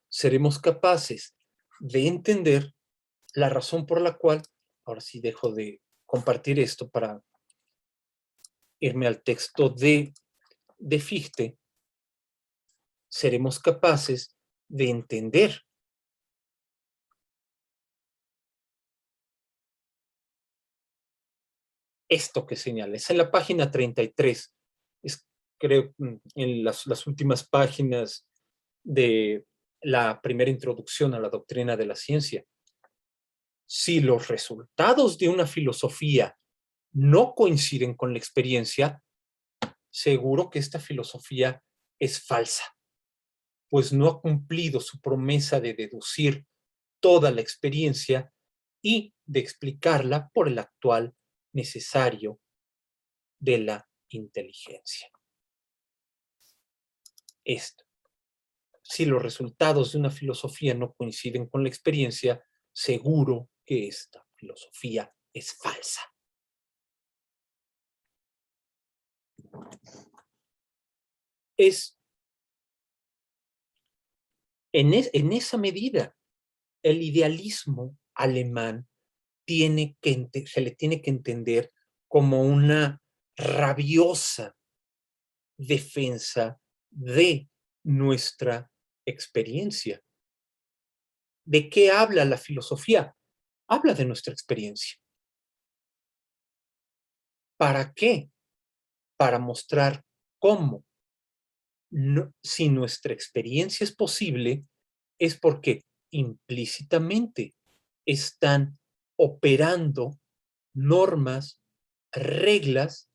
seremos capaces de entender la razón por la cual, ahora sí dejo de compartir esto para irme al texto de Fichte, seremos capaces de entender esto que señala. Es en la página 33, es, creo, en las últimas páginas de la primera introducción a la doctrina de la ciencia. Si los resultados de una filosofía no coinciden con la experiencia, seguro que esta filosofía es falsa, pues no ha cumplido su promesa de deducir toda la experiencia y de explicarla por el actual necesario de la inteligencia. Esto. Si los resultados de una filosofía no coinciden con la experiencia, seguro que esta filosofía es falsa. Es en esa medida el idealismo alemán se le tiene que entender como una rabiosa defensa de nuestra experiencia. ¿De qué habla la filosofía? Habla de nuestra experiencia. ¿Para qué? Para mostrar cómo, si nuestra experiencia es posible, es porque implícitamente están operando normas, reglas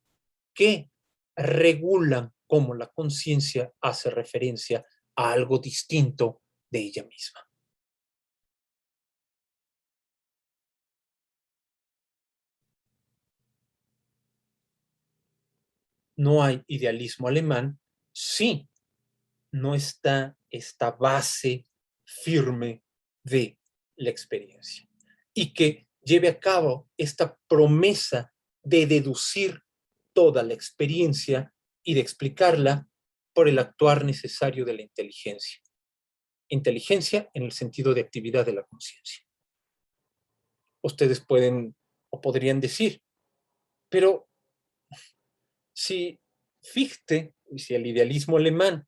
que regulan cómo la conciencia hace referencia a algo distinto de ella misma. No hay idealismo alemán si no está esta base firme de la experiencia y que lleve a cabo esta promesa de deducir toda la experiencia y de explicarla por el actuar necesario de la inteligencia. Inteligencia en el sentido de actividad de la conciencia. ustedes pueden o podrían decir, pero si Fichte, si el idealismo alemán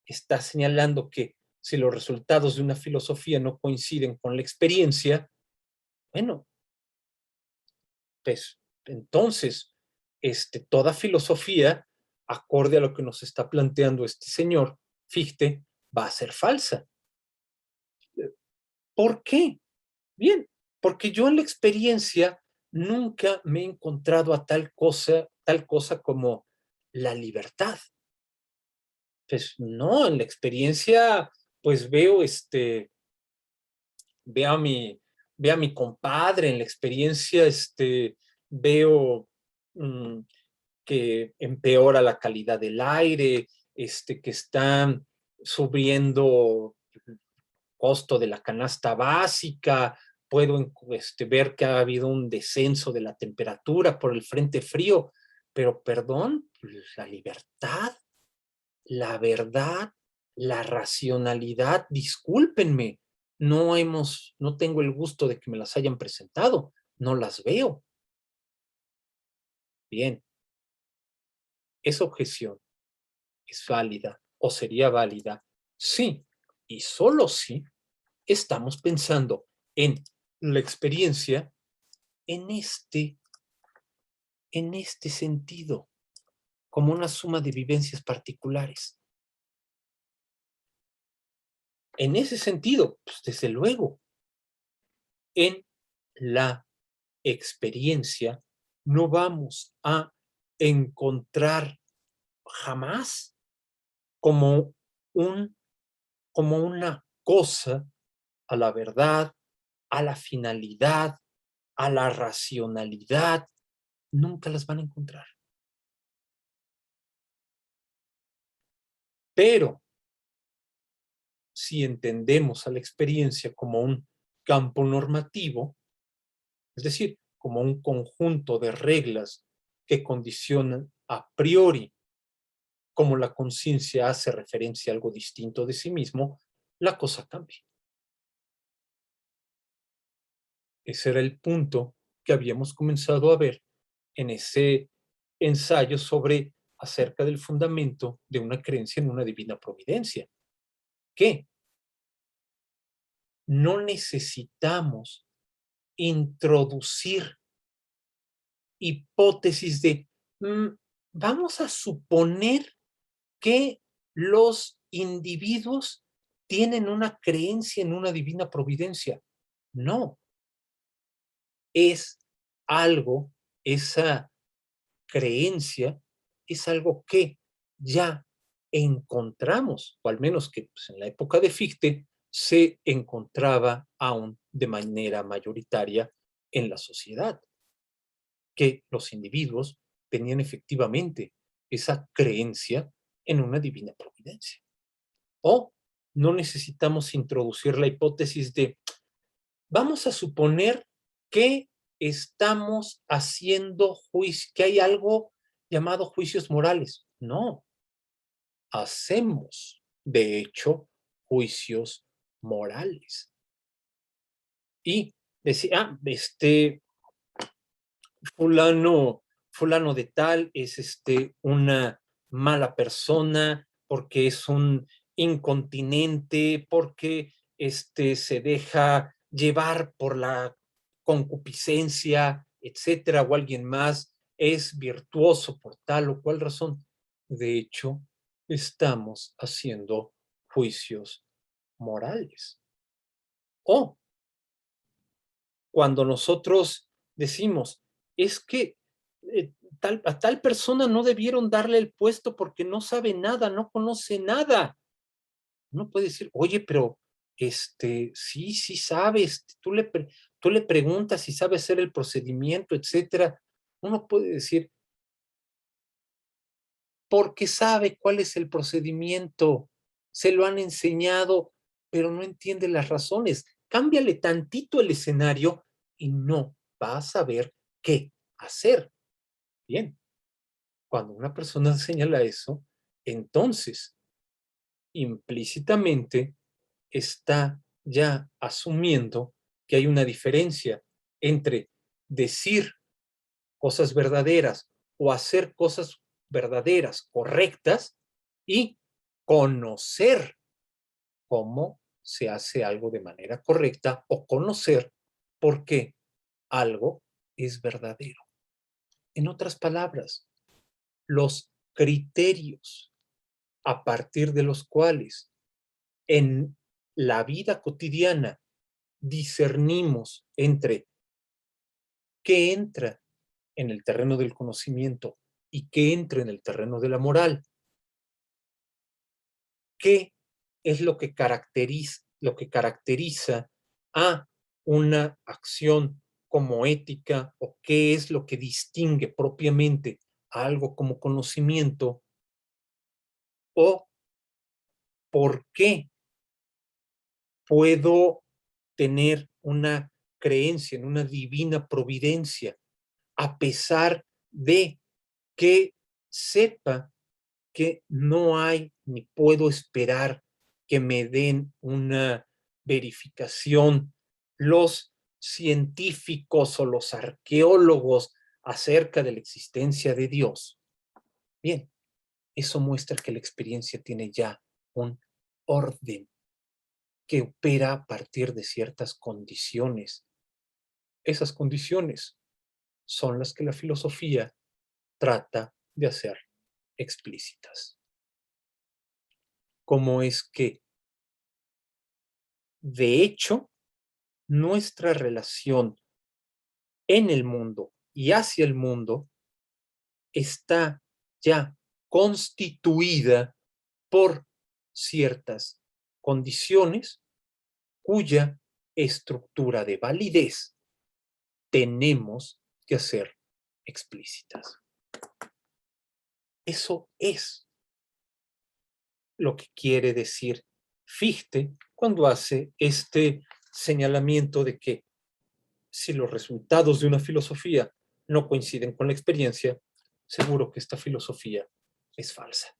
está señalando que si los resultados de una filosofía no coinciden con la experiencia, bueno, pues entonces toda filosofía, acorde a lo que nos está planteando este señor Fichte, va a ser falsa. ¿Por qué? Bien, porque yo en la experiencia nunca me he encontrado a tal cosa como la libertad. Pues no, en la experiencia, pues veo a mi, veo a mi compadre, en la experiencia, veo mm, que empeora la calidad del aire, que está subiendo costo de la canasta básica, puedo ver que ha habido un descenso de la temperatura por el frente frío, pero perdón, la libertad, la verdad, la racionalidad, discúlpenme, no tengo el gusto de que me las hayan presentado, no las veo. Bien, esa objeción es válida o sería válida sí y solo si estamos pensando en la experiencia en en este sentido, como una suma de vivencias particulares. En ese sentido, pues desde luego, en la experiencia no vamos a encontrar jamás como un como una cosa a la verdad, a la finalidad, a la racionalidad, nunca las van a encontrar. Pero si entendemos a la experiencia como un campo normativo, es decir, como un conjunto de reglas que condicionan a priori cómo la conciencia hace referencia a algo distinto de sí mismo, la cosa cambia. Ese era el punto que habíamos comenzado a ver en ese ensayo sobre acerca del fundamento de una creencia en una divina providencia, que no necesitamos introducir hipótesis de, vamos a suponer que los individuos tienen una creencia en una divina providencia. No, es algo, esa creencia es algo que ya encontramos, o al menos que pues, en la época de Fichte se encontraba aún de manera mayoritaria en la sociedad, que los individuos tenían efectivamente esa creencia en una divina providencia. O no necesitamos introducir la hipótesis de, vamos a suponer que estamos haciendo juicio, que hay algo llamado juicios morales. No, hacemos, de hecho, juicios morales. Y decir, fulano de tal es una mala persona porque es un incontinente, porque se deja llevar por la concupiscencia, etcétera, o alguien más es virtuoso por tal o cual razón. De hecho, estamos haciendo juicios morales. O cuando nosotros decimos, es que a tal persona no debieron darle el puesto porque no sabe nada, no conoce nada. Uno puede decir, oye, pero sí sabes, tú le preguntas si sabe hacer el procedimiento, etcétera. Uno puede decir, porque sabe cuál es el procedimiento, se lo han enseñado, pero no entiende las razones. Cámbiale tantito el escenario y no va a saber qué hacer. Bien, cuando una persona señala eso, entonces implícitamente está ya asumiendo que hay una diferencia entre decir cosas verdaderas o hacer cosas verdaderas, correctas, y conocer cómo se hace algo de manera correcta o conocer por qué algo es verdadero. En otras palabras, los criterios a partir de los cuales en la vida cotidiana discernimos entre qué entra en el terreno del conocimiento y qué entra en el terreno de la moral, qué es lo que caracteriza a una acción como ética o qué es lo que distingue propiamente a algo como conocimiento o por qué puedo tener una creencia en una divina providencia a pesar de que sepa que no hay ni puedo esperar que me den una verificación los científicos o los arqueólogos acerca de la existencia de Dios. Bien, eso muestra que la experiencia tiene ya un orden que opera a partir de ciertas condiciones. Esas condiciones son las que la filosofía trata de hacer explícitas. ¿Cómo es que, de hecho, nuestra relación en el mundo y hacia el mundo está ya constituida por ciertas condiciones cuya estructura de validez tenemos que hacer explícitas? Eso es lo que quiere decir Fichte cuando hace este señalamiento de que si los resultados de una filosofía no coinciden con la experiencia, seguro que esta filosofía es falsa.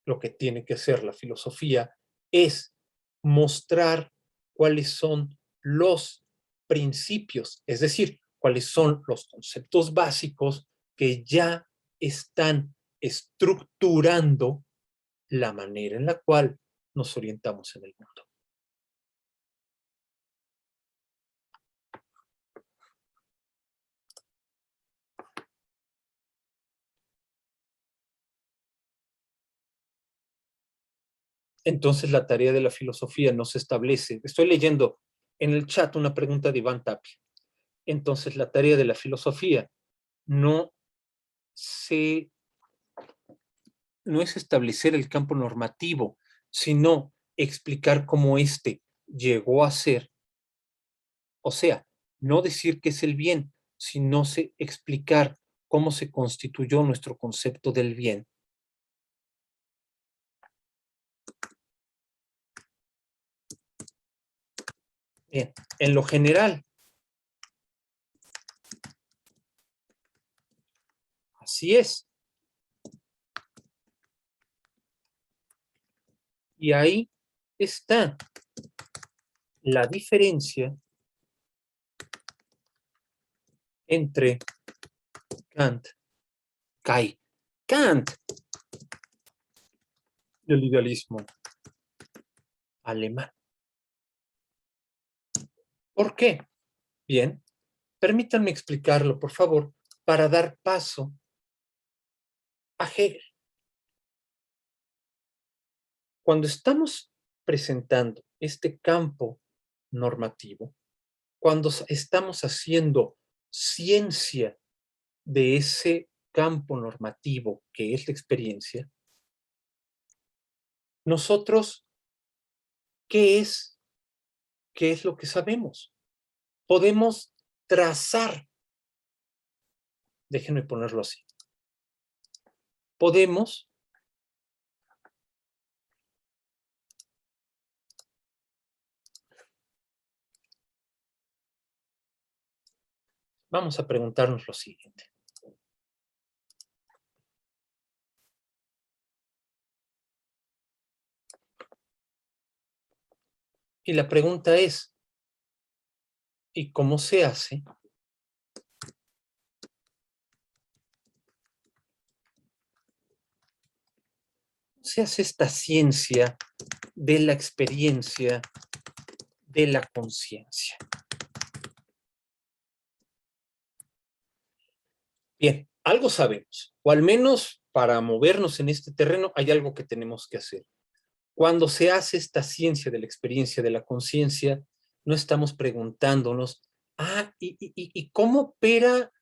Lo que tiene que hacer la filosofía es mostrar cuáles son los principios, es decir, cuáles son los conceptos básicos que ya están estructurando la manera en la cual nos orientamos en el mundo. Entonces la tarea de la filosofía no se establece. Estoy leyendo en el chat una pregunta de Iván Tapia. Entonces la tarea de la filosofía no, se, no es establecer el campo normativo, sino explicar cómo éste llegó a ser. O sea, no decir que es el bien, sino explicar cómo se constituyó nuestro concepto del bien. Bien, en lo general, así es. Y ahí está la diferencia entre Kant, Kant y el idealismo alemán. ¿Por qué? Bien, permítanme explicarlo, por favor, para dar paso a Hegel. Cuando estamos presentando este campo normativo, cuando estamos haciendo ciencia de ese campo normativo que es la experiencia, nosotros, ¿qué es? ¿Qué es lo que sabemos? Podemos trazar, déjenme ponerlo así, podemos vamos a preguntarnos lo siguiente. Y la pregunta es, ¿Y cómo se hace? Se hace esta ciencia de la experiencia, de la conciencia. Bien, algo sabemos, o al menos para movernos en este terreno hay algo que tenemos que hacer. Cuando se hace esta ciencia de la experiencia de la conciencia, no estamos preguntándonos, ¿y cómo opera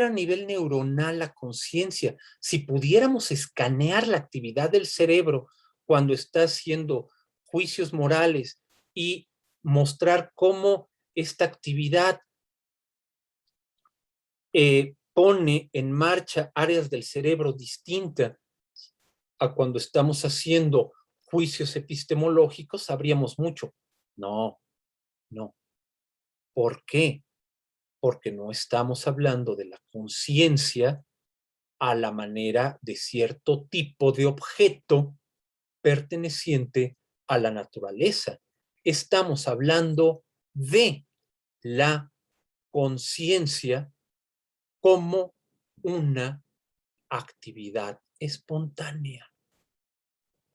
a nivel neuronal la conciencia? Si pudiéramos escanear la actividad del cerebro cuando está haciendo juicios morales y mostrar cómo esta actividad pone en marcha áreas del cerebro distintas a cuando estamos haciendo juicios epistemológicos, sabríamos mucho. No, no. ¿Por qué? Porque no estamos hablando de la conciencia a la manera de cierto tipo de objeto perteneciente a la naturaleza. Estamos hablando de la conciencia como una actividad espontánea.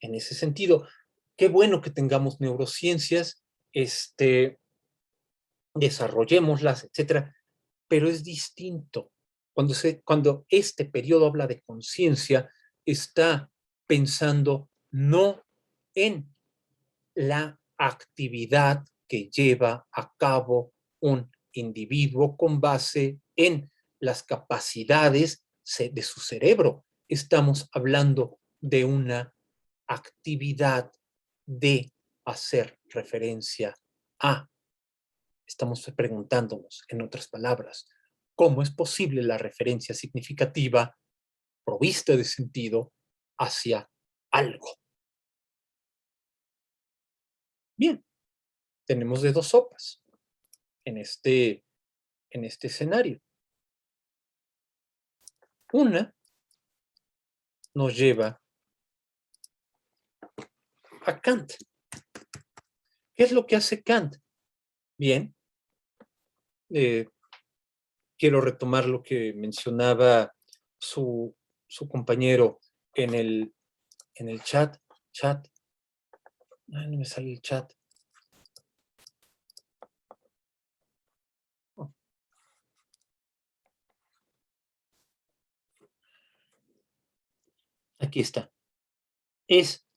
En ese sentido, qué bueno que tengamos neurociencias, desarrollémoslas, etcétera, pero es distinto. Cuando este periodo habla de conciencia, está pensando no en la actividad que lleva a cabo un individuo con base en las capacidades de su cerebro. Estamos hablando de una actividad de hacer referencia a. Estamos preguntándonos, en otras palabras, ¿cómo es posible la referencia significativa provista de sentido hacia algo? Bien, tenemos de dos sopas en este escenario. Una nos lleva a Kant. ¿Qué es lo que hace Kant? Bien, quiero retomar lo que mencionaba su compañero en el chat. No me sale el chat. Aquí está. Es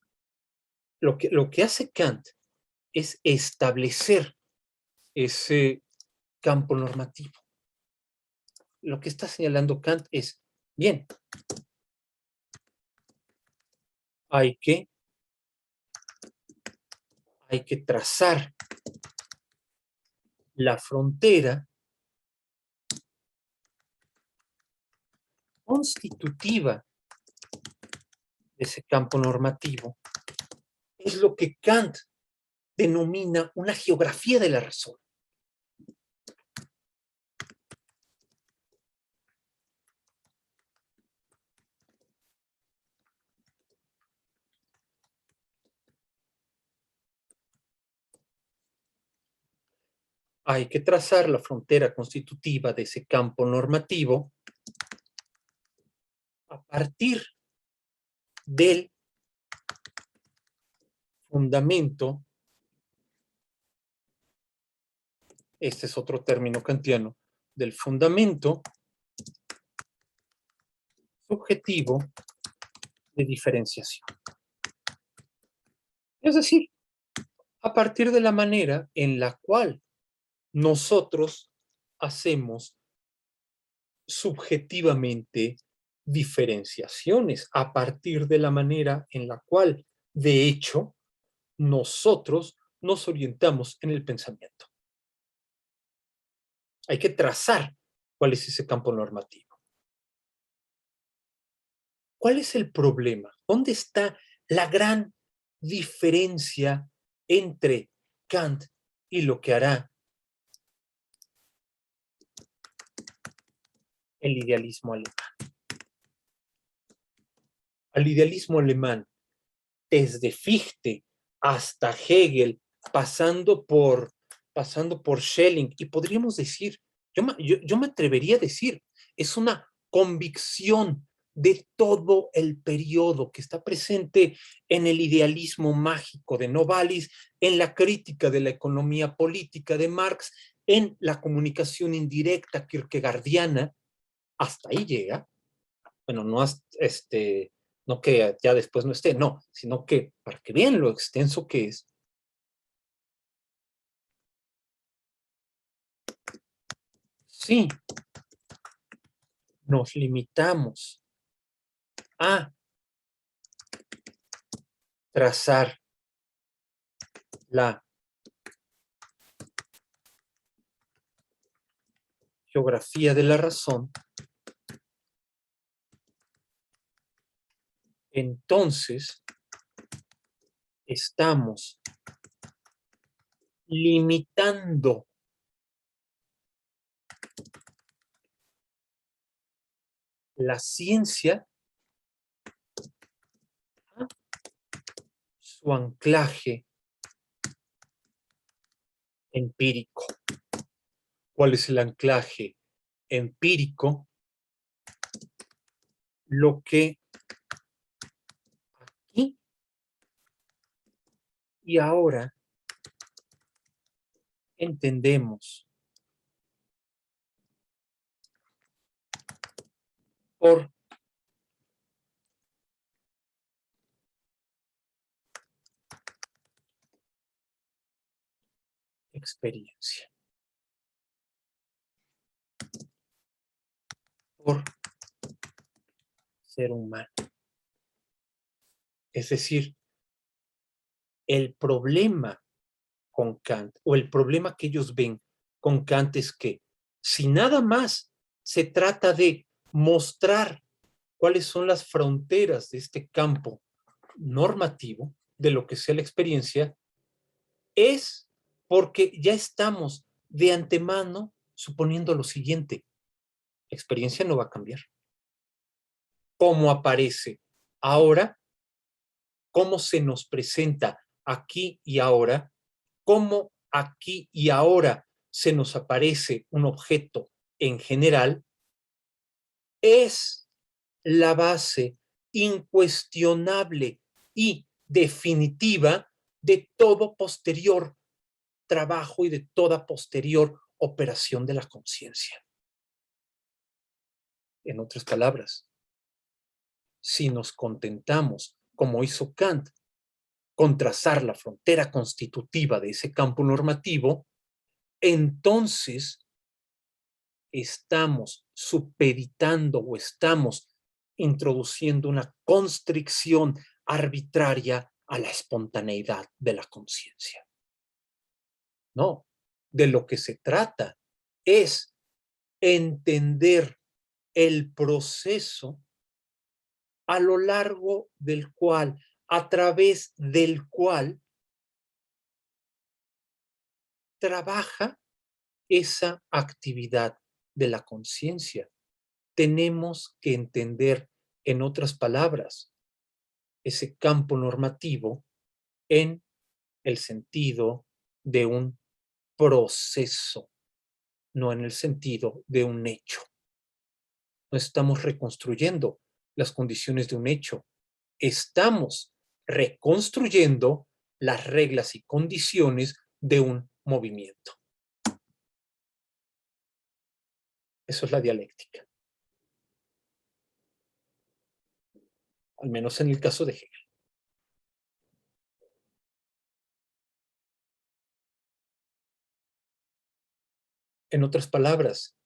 lo que hace Kant es establecer ese campo normativo. Lo que está señalando Kant es, bien, hay que trazar la frontera constitutiva de ese campo normativo. Es lo que Kant denomina una geografía de la razón. Hay que trazar la frontera constitutiva de ese campo normativo a partir del fundamento, este es otro término kantiano, del fundamento subjetivo de diferenciación. Es decir, a partir de la manera en la cual nosotros hacemos subjetivamente diferenciaciones, a partir de la manera en la cual, de hecho, nosotros nos orientamos en el pensamiento. Hay que trazar cuál es ese campo normativo. ¿Cuál es el problema? ¿Dónde está la gran diferencia entre Kant y lo que hará el idealismo alemán? Al idealismo alemán, desde Fichte hasta Hegel, pasando por pasando por Schelling, y podríamos decir, yo me atrevería a decir, es una convicción de todo el periodo que está presente en el idealismo mágico de Novalis, en la crítica de la economía política de Marx, en la comunicación indirecta kierkegaardiana. Hasta ahí llega. Bueno, no, no que ya después no esté, no, sino que para que vean lo extenso que es. Sí, nos limitamos a trazar la geografía de la razón, entonces estamos limitando la ciencia a su anclaje empírico. ¿Cuál es el anclaje empírico? Lo que aquí y ahora entendemos por experiencia, por ser humano. Es decir, el problema con Kant, o el problema que ellos ven con Kant, es que si nada más se trata de mostrar cuáles son las fronteras de este campo normativo, de lo que sea la experiencia, es porque ya estamos de antemano suponiendo lo siguiente: la experiencia no va a cambiar. ¿Cómo aparece ahora? ¿Cómo se nos presenta aquí y ahora? ¿Cómo aquí y ahora se nos aparece un objeto en general? Es la base incuestionable y definitiva de todo posterior trabajo y de toda posterior operación de la conciencia. En otras palabras, si nos contentamos, como hizo Kant, con trazar la frontera constitutiva de ese campo normativo, entonces estamos supeditando o estamos introduciendo una constricción arbitraria a la espontaneidad de la conciencia. No, de lo que se trata es entender el proceso a lo largo del cual, a través del cual trabaja esa actividad de la conciencia. Tenemos que entender, en otras palabras, ese campo normativo en el sentido de un proceso, no en el sentido de un hecho. No estamos reconstruyendo las condiciones de un hecho, estamos reconstruyendo las reglas y condiciones de un movimiento. Eso es la dialéctica, al menos en el caso de Hegel. En otras palabras,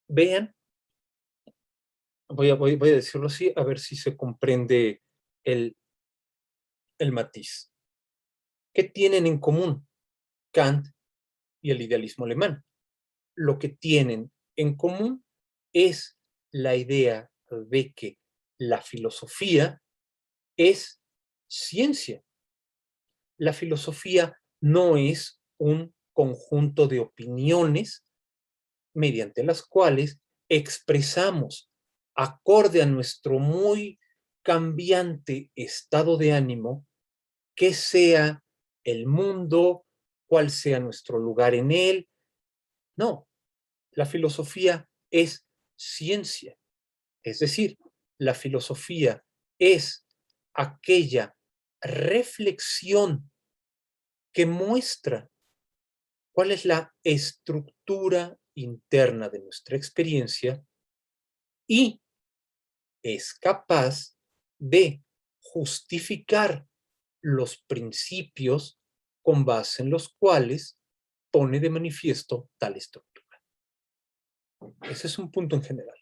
vean, voy a decirlo así, a ver si se comprende el, el matiz. ¿Qué tienen en común Kant y el idealismo alemán? Lo que tienen en común es la idea de que la filosofía es ciencia. La filosofía no es un conjunto de opiniones mediante las cuales expresamos, acorde a nuestro muy cambiante estado de ánimo, que sea el mundo, cuál sea nuestro lugar en él. No, la filosofía es ciencia. Es decir, la filosofía es aquella reflexión que muestra cuál es la estructura interna de nuestra experiencia y es capaz de justificar los principios con base en los cuales pone de manifiesto tal estructura. Ese es un punto en general.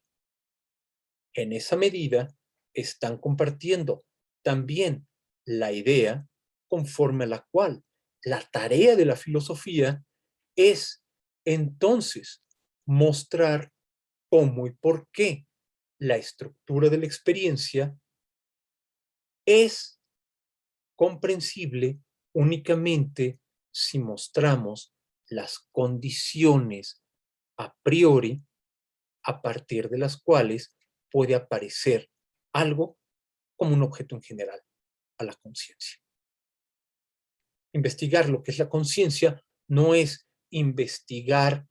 En esa medida, están compartiendo también la idea conforme a la cual la tarea de la filosofía es entonces mostrar cómo y por qué la estructura de la experiencia es comprensible únicamente si mostramos las condiciones a priori a partir de las cuales puede aparecer algo como un objeto en general a la conciencia. Investigar lo que es la conciencia no es investigar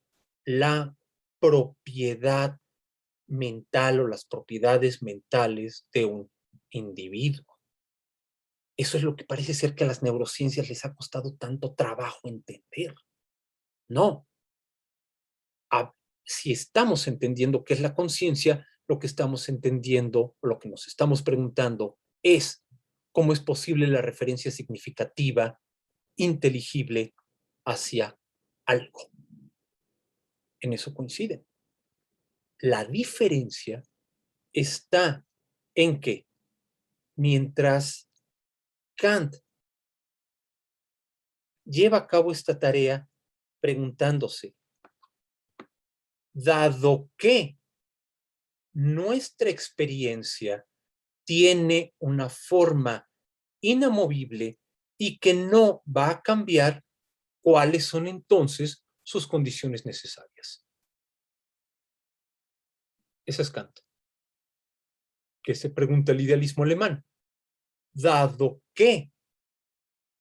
la propiedad mental o las propiedades mentales de un individuo. Eso es lo que parece ser que a las neurociencias les ha costado tanto trabajo entender. No. Si estamos entendiendo qué es la conciencia, lo que estamos entendiendo, o lo que nos estamos preguntando es cómo es posible la referencia significativa, inteligible, hacia algo. En eso coinciden. La diferencia está en que mientras Kant lleva a cabo esta tarea preguntándose, dado que nuestra experiencia tiene una forma inamovible y que no va a cambiar, ¿cuáles son entonces sus condiciones necesarias? Ese es Kant. ¿Qué se pregunta el idealismo alemán? Dado que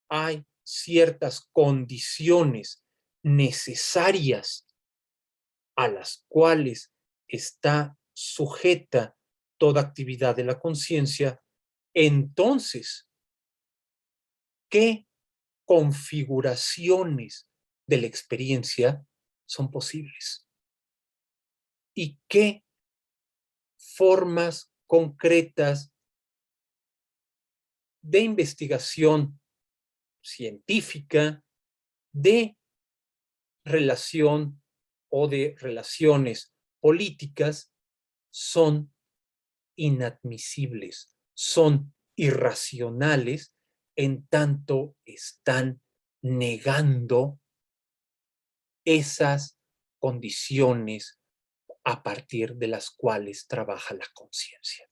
hay ciertas condiciones necesarias a las cuales está sujeta toda actividad de la conciencia, entonces, ¿qué configuraciones de la experiencia son posibles? ¿Y qué formas concretas de investigación científica, de relación o de relaciones políticas son inadmisibles, son irracionales en tanto están negando esas condiciones a partir de las cuales trabaja la conciencia?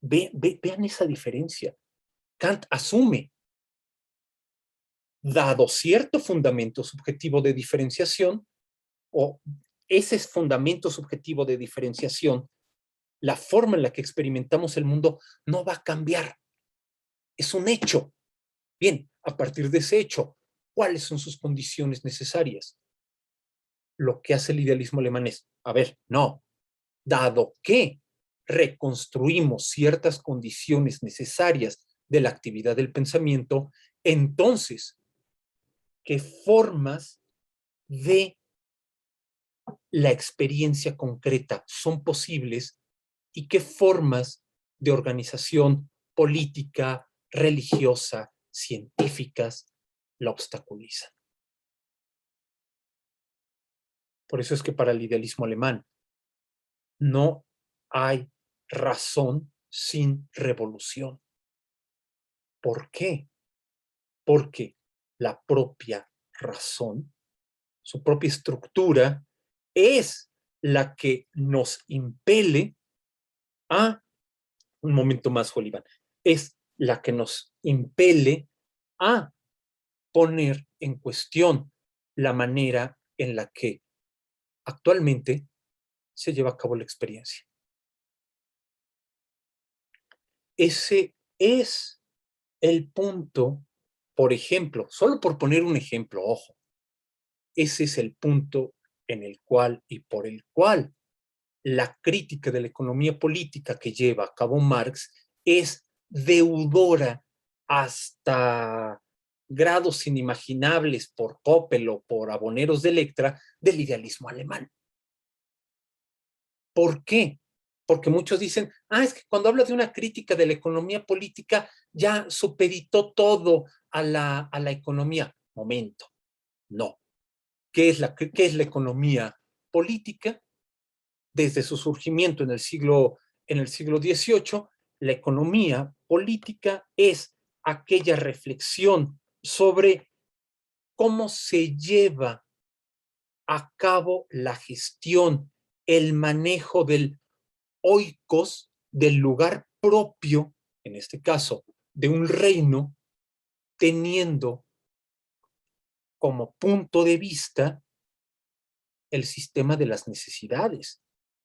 Vean esa diferencia. Kant asume, dado cierto fundamento subjetivo de diferenciación, o ese fundamento subjetivo de diferenciación, la forma en la que experimentamos el mundo no va a cambiar. Es un hecho. Bien, a partir de ese hecho, ¿cuáles son sus condiciones necesarias? Lo que hace el idealismo alemán es, a ver, no, dado que reconstruimos ciertas condiciones necesarias de la actividad del pensamiento, entonces, ¿qué formas de la experiencia concreta son posibles y qué formas de organización política, religiosa, científicas la obstaculizan? Por eso es que para el idealismo alemán no hay razón sin revolución. ¿Por qué? Porque la propia razón, su propia estructura, es la que nos impele a, un momento más, Joliván, es la que nos impele a poner en cuestión la manera en la que actualmente se lleva a cabo la experiencia. Ese es El punto, por ejemplo, solo por poner un ejemplo, ojo, ese es el punto en el cual y por el cual la crítica de la economía política que lleva a cabo Marx es deudora hasta grados inimaginables por Coppel o por aboneros de Electra del idealismo alemán. ¿Por qué? Porque muchos dicen, es que cuando habla de una crítica de la economía política ya supeditó todo a la economía. Momento, no. ¿Qué es la economía política? Desde su surgimiento en el siglo XVIII, la economía política es aquella reflexión sobre cómo se lleva a cabo la gestión, el manejo del oikos, del lugar propio, en este caso, de un reino, teniendo como punto de vista el sistema de las necesidades.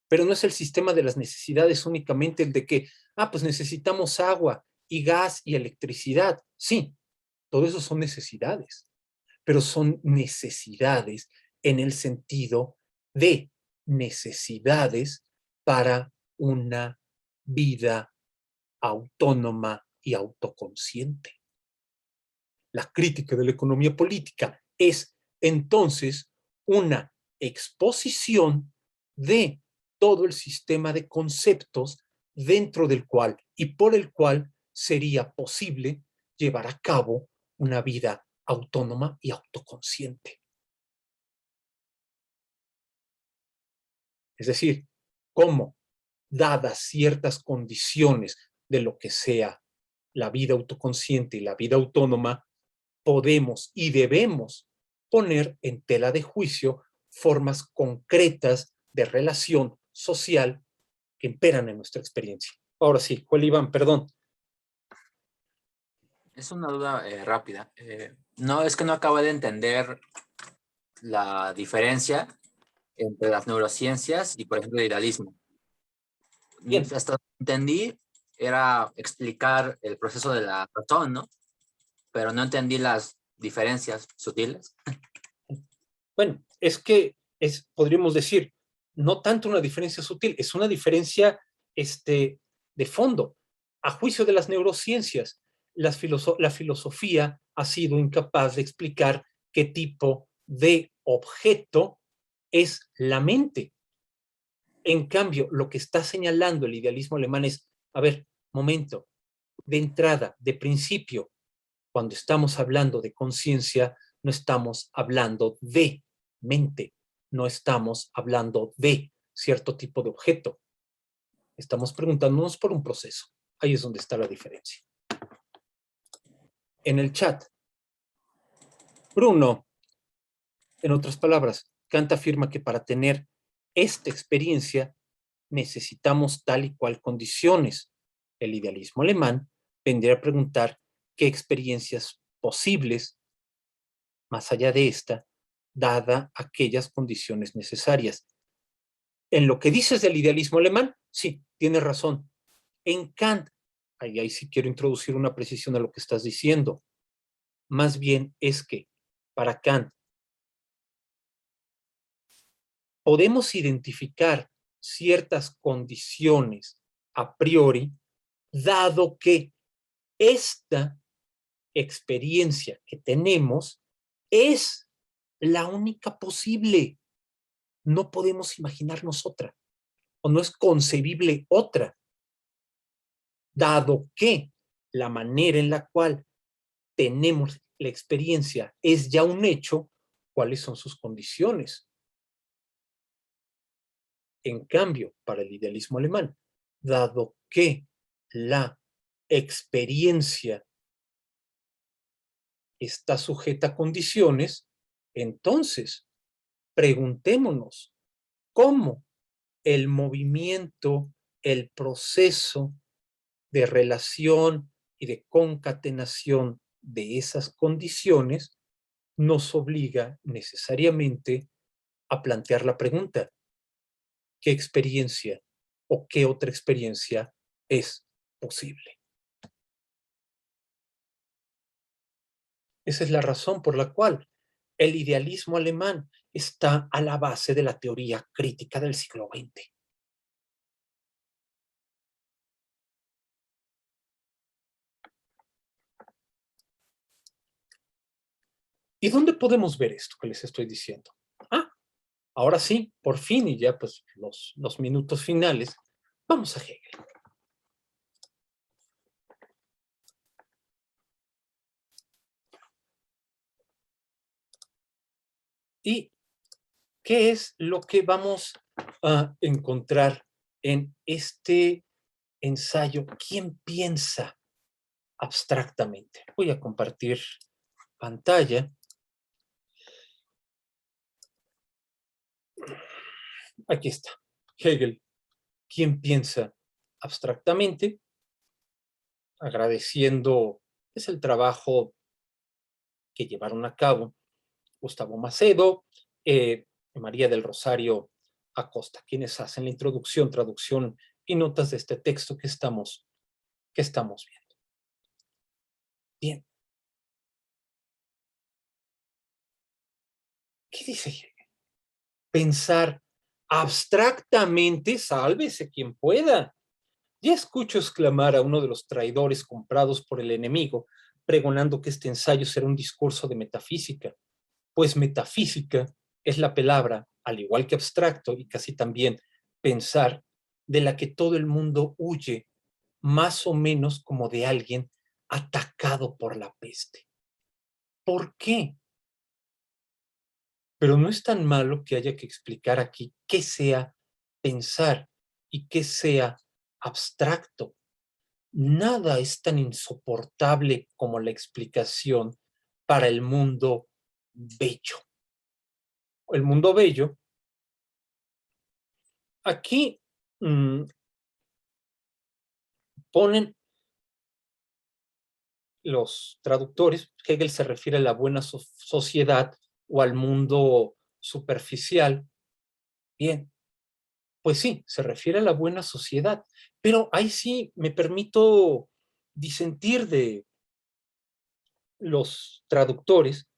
Pero no es el sistema de las necesidades únicamente el de que, pues necesitamos agua y gas y electricidad. Sí, todo eso son necesidades, pero son necesidades en el sentido de necesidades para una vida autónoma y autoconsciente. La crítica de la economía política es entonces una exposición de todo el sistema de conceptos dentro del cual y por el cual sería posible llevar a cabo una vida autónoma y autoconsciente. Es decir, cómo, dadas ciertas condiciones de lo que sea la vida autoconsciente y la vida autónoma, podemos y debemos poner en tela de juicio formas concretas de relación social que imperan en nuestra experiencia. Ahora sí, Juan Iván, perdón. Es una duda rápida. No, es que no acabo de entender la diferencia entre las neurociencias y, por ejemplo, el idealismo. Bien, Hasta donde entendí era explicar el proceso de la razón, ¿no? Pero no entendí las diferencias sutiles. bueno, es que podríamos decir, no tanto una diferencia sutil, es una diferencia de fondo. A juicio de las neurociencias, la filosofía ha sido incapaz de explicar qué tipo de objeto es la mente. En cambio, lo que está señalando el idealismo alemán es, a ver, momento, de entrada, de principio, cuando estamos hablando de conciencia, no estamos hablando de mente, no estamos hablando de cierto tipo de objeto. Estamos preguntándonos por un proceso. Ahí es donde está la diferencia. En el chat, Bruno, en otras palabras, Kant afirma que para tener esta experiencia necesitamos tal y cual condiciones. El idealismo alemán vendría a preguntar qué experiencias posibles, más allá de esta, dada aquellas condiciones necesarias. En lo que dices del idealismo alemán, sí, tienes razón. En Kant, ahí sí quiero introducir una precisión a lo que estás diciendo. Más bien es que para Kant podemos identificar ciertas condiciones a priori, dado que esta experiencia que tenemos es la única posible. No podemos imaginarnos otra, o no es concebible otra, dado que la manera en la cual tenemos la experiencia es ya un hecho, ¿cuáles son sus condiciones? En cambio, para el idealismo alemán, dado que la experiencia está sujeta a condiciones, entonces preguntémonos cómo el movimiento, el proceso de relación y de concatenación de esas condiciones nos obliga necesariamente a plantear la pregunta, ¿qué experiencia o qué otra experiencia es posible? Esa es la razón por la cual el idealismo alemán está a la base de la teoría crítica del siglo XX. ¿Y dónde podemos ver esto que les estoy diciendo? Ah, ahora sí, por fin, y ya pues los minutos finales, vamos a Hegel. ¿Y qué es lo que vamos a encontrar en este ensayo? ¿Quién piensa abstractamente? Voy a compartir pantalla. Aquí está. Hegel, ¿quién piensa abstractamente? Agradeciendo es el trabajo que llevaron a cabo Gustavo Macedo, María del Rosario Acosta, quienes hacen la introducción, traducción y notas de este texto que estamos viendo. Bien. ¿Qué dice Hegel? Pensar abstractamente, sálvese quien pueda. Ya escucho exclamar a uno de los traidores comprados por el enemigo, pregonando que este ensayo será un discurso de metafísica, pues metafísica es la palabra, al igual que abstracto y casi también pensar, de la que todo el mundo huye, más o menos como de alguien atacado por la peste. ¿Por qué? Pero no es tan malo que haya que explicar aquí qué sea pensar y qué sea abstracto. Nada es tan insoportable como la explicación para el mundo bello. El mundo bello, aquí ponen los traductores, Hegel se refiere a la buena sociedad o al mundo superficial. Bien, pues sí, se refiere a la buena sociedad, pero ahí sí me permito disentir de los traductores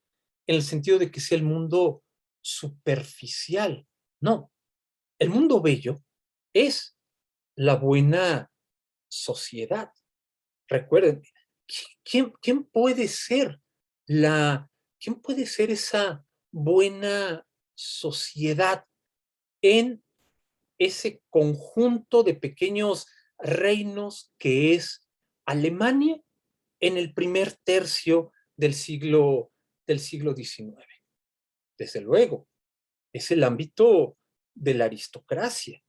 en el sentido de que sea el mundo superficial. No, el mundo bello es la buena sociedad. Recuerden, ¿quién puede ser quién puede ser esa buena sociedad en ese conjunto de pequeños reinos que es Alemania en el primer tercio del siglo XIX? Desde luego, es el ámbito de la aristocracia,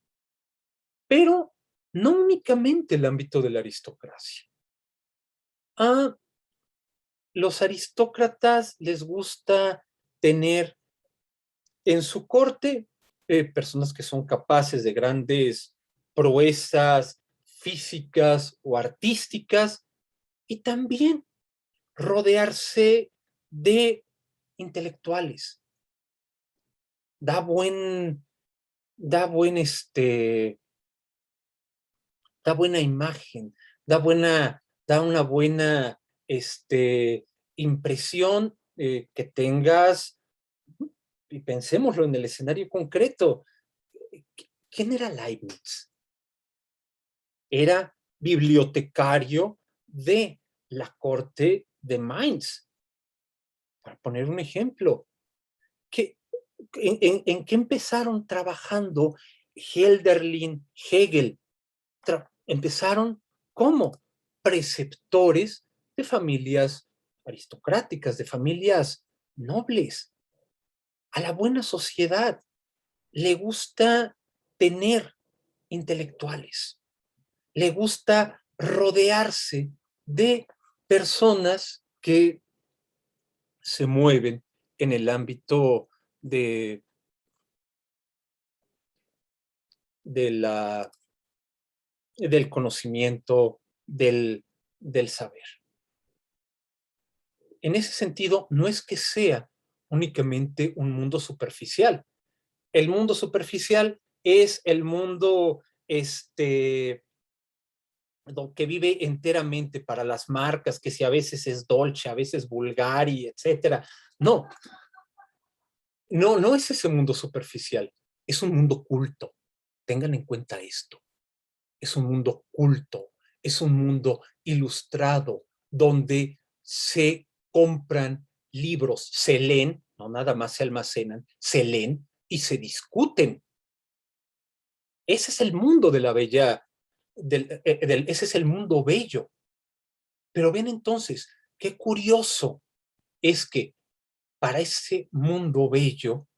pero no únicamente el ámbito de la aristocracia. A los aristócratas les gusta tener en su corte personas que son capaces de grandes proezas físicas o artísticas y también rodearse de intelectuales. Da buen, da buen da buena imagen, da una buena impresión que tengas, y pensémoslo en el escenario concreto. ¿Quién era Leibniz? Era bibliotecario de la corte de Mainz, para poner un ejemplo. ¿En qué empezaron trabajando Hölderlin, Hegel? Empezaron como preceptores de familias aristocráticas, de familias nobles. A la buena sociedad le gusta tener intelectuales, le gusta rodearse de personas que se mueven en el ámbito de, de la, del conocimiento, del saber. En ese sentido, no es que sea únicamente un mundo superficial. El mundo superficial es el mundo que vive enteramente para las marcas, que si a veces es dolce, a veces vulgari, etcétera. No, no es ese mundo superficial, es un mundo culto. Tengan en cuenta esto. Es un mundo culto, es un mundo ilustrado, donde se compran libros, se leen, no nada más se almacenan, se leen y se discuten. Ese es el mundo de la bella, ese es el mundo bello. Pero ven entonces, qué curioso es que para ese mundo bello,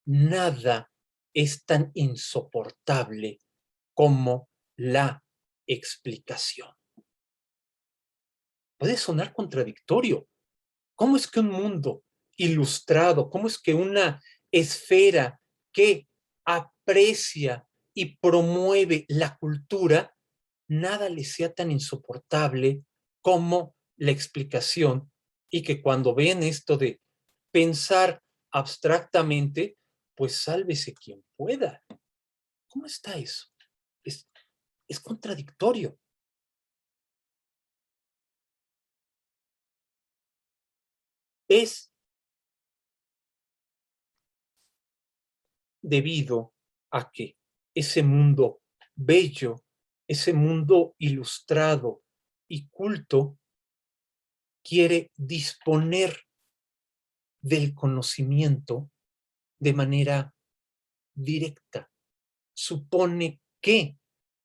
nada es tan insoportable como la explicación. Puede sonar contradictorio. ¿Cómo es que un mundo ilustrado, cómo es que una esfera que aprecia y promueve la cultura, nada le sea tan insoportable como la explicación, y que cuando ven esto de pensar abstractamente, pues sálvese quien pueda? ¿Cómo está eso? Es, es contradictorio. Es debido a que ese mundo bello, ese mundo ilustrado y culto, quiere disponer del conocimiento de manera directa. Supone que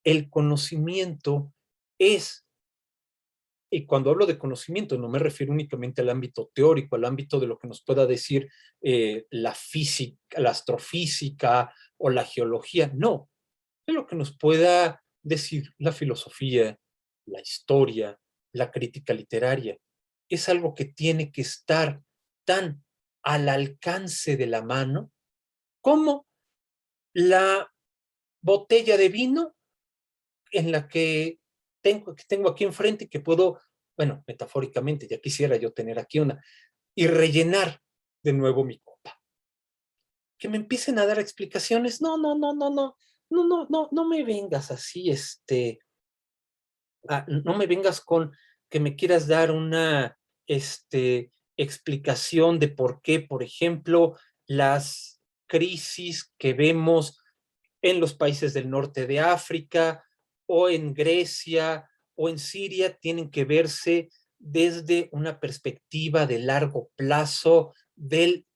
el conocimiento es, y cuando hablo de conocimiento no me refiero únicamente al ámbito teórico, al ámbito de lo que nos pueda decir la física, la astrofísica o la geología, no, de lo que nos pueda decir la filosofía, la historia, la crítica literaria. Es algo que tiene que estar tan al alcance de la mano como la botella de vino en la que tengo aquí enfrente y que puedo, bueno, metafóricamente, ya quisiera yo tener aquí una, y rellenar de nuevo mi copa. Que me empiecen a dar explicaciones. No, no, no, no, no, no, no, no, no me vengas así, no me vengas con que me quieras dar una, explicación de por qué, por ejemplo, las crisis que vemos en los países del norte de África o en Grecia o en Siria tienen que verse desde una perspectiva de largo plazo del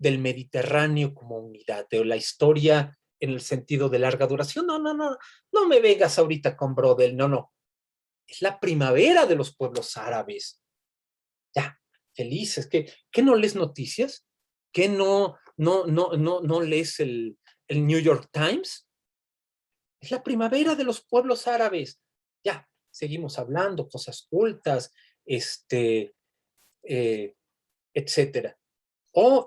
Mediterráneo como unidad, de la historia en el sentido de larga duración. No, no, no, no me vengas ahorita con Brodel, no, no. Es la primavera de los pueblos árabes. Ya, felices. ¿Qué no lees noticias? ¿Qué no lees el New York Times? Es la primavera de los pueblos árabes. Ya, seguimos hablando, cosas cultas, eh, etcétera. O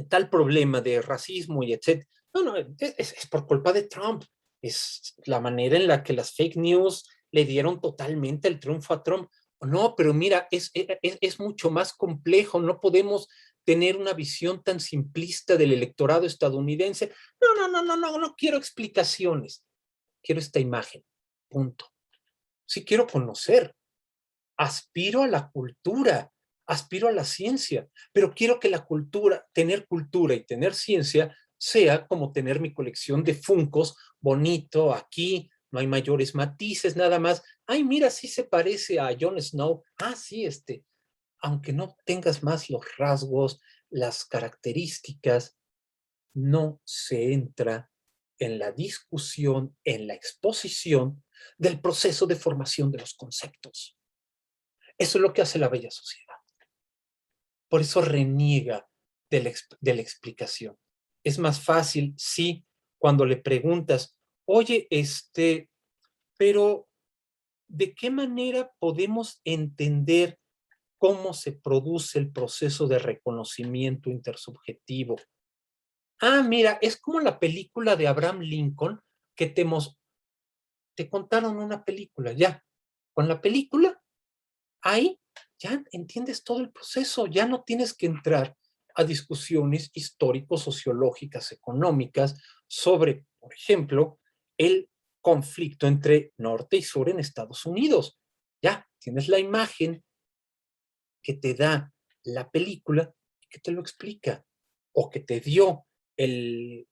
tal problema de racismo y etcétera. No, no, es por culpa de Trump. Es la manera en la que las fake news le dieron totalmente el triunfo a Trump. No, pero mira, es mucho más complejo. No podemos tener una visión tan simplista del electorado estadounidense. No, no, no, no, no, no quiero explicaciones. Quiero esta imagen. Punto. Sí quiero conocer. Aspiro a la cultura, aspiro a la ciencia, pero quiero que la tener cultura y tener ciencia sea como tener mi colección de Funkos, bonito, aquí, no hay mayores matices, nada más. Ay, mira, sí se parece a Jon Snow. Ah, sí, aunque no tengas más los rasgos, las características, no se entra en la discusión, en la exposición del proceso de formación de los conceptos. Eso es lo que hace la bella sociedad. Por eso reniega de la explicación. Es más fácil, sí, cuando le preguntas, oye, pero ¿de qué manera podemos entender cómo se produce el proceso de reconocimiento intersubjetivo? Ah, mira, es como la película de Abraham Lincoln que te contaron una película, ya. Con la película ahí ya entiendes todo el proceso, ya no tienes que entrar a discusiones histórico-sociológicas, económicas, sobre, por ejemplo, el conflicto entre norte y sur en Estados Unidos. Ya, tienes la imagen que te da la película y que te lo explica, o que te dio el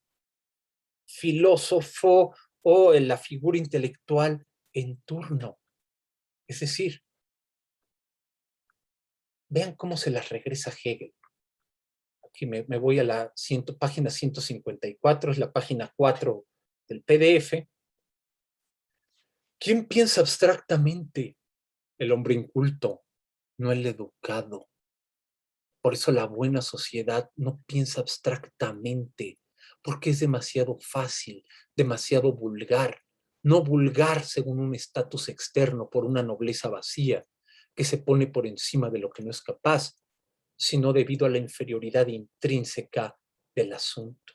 filósofo o la figura intelectual en turno. Es decir, vean cómo se las regresa Hegel. Aquí me voy a la página 154, es la página 4 del PDF. ¿Quién piensa abstractamente? El hombre inculto, no el educado. Por eso la buena sociedad no piensa abstractamente, porque es demasiado fácil, demasiado vulgar. No vulgar según un estatus externo por una nobleza vacía que se pone por encima de lo que no es capaz, sino debido a la inferioridad intrínseca del asunto.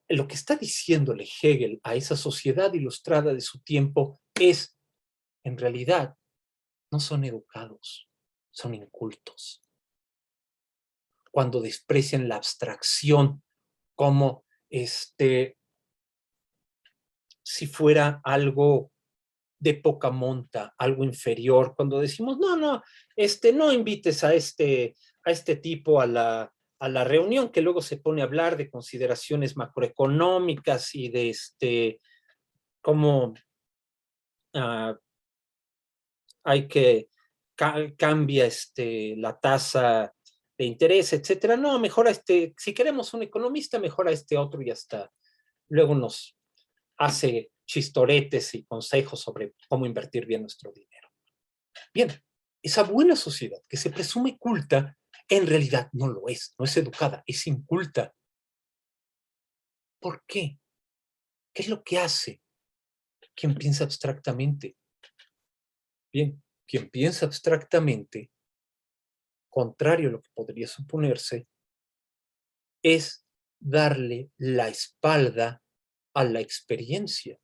Lo que está diciéndole Hegel a esa sociedad ilustrada de su tiempo es, en realidad, no son educados, son incultos. Cuando desprecian la abstracción como si fuera algo de poca monta, algo inferior, cuando decimos, no invites a este tipo a la reunión, que luego se pone a hablar de consideraciones macroeconómicas y de cómo hay que cambia la tasa de interés, etcétera. No, mejor si queremos un economista, mejor a este otro y ya está. Luego nos hace chistoretes y consejos sobre cómo invertir bien nuestro dinero. Bien, esa buena sociedad que se presume culta, en realidad no lo es, no es educada, es inculta. ¿Por qué? ¿Qué es lo que hace quien piensa abstractamente? Bien, quien piensa abstractamente, contrario a lo que podría suponerse, es darle la espalda a la experiencia.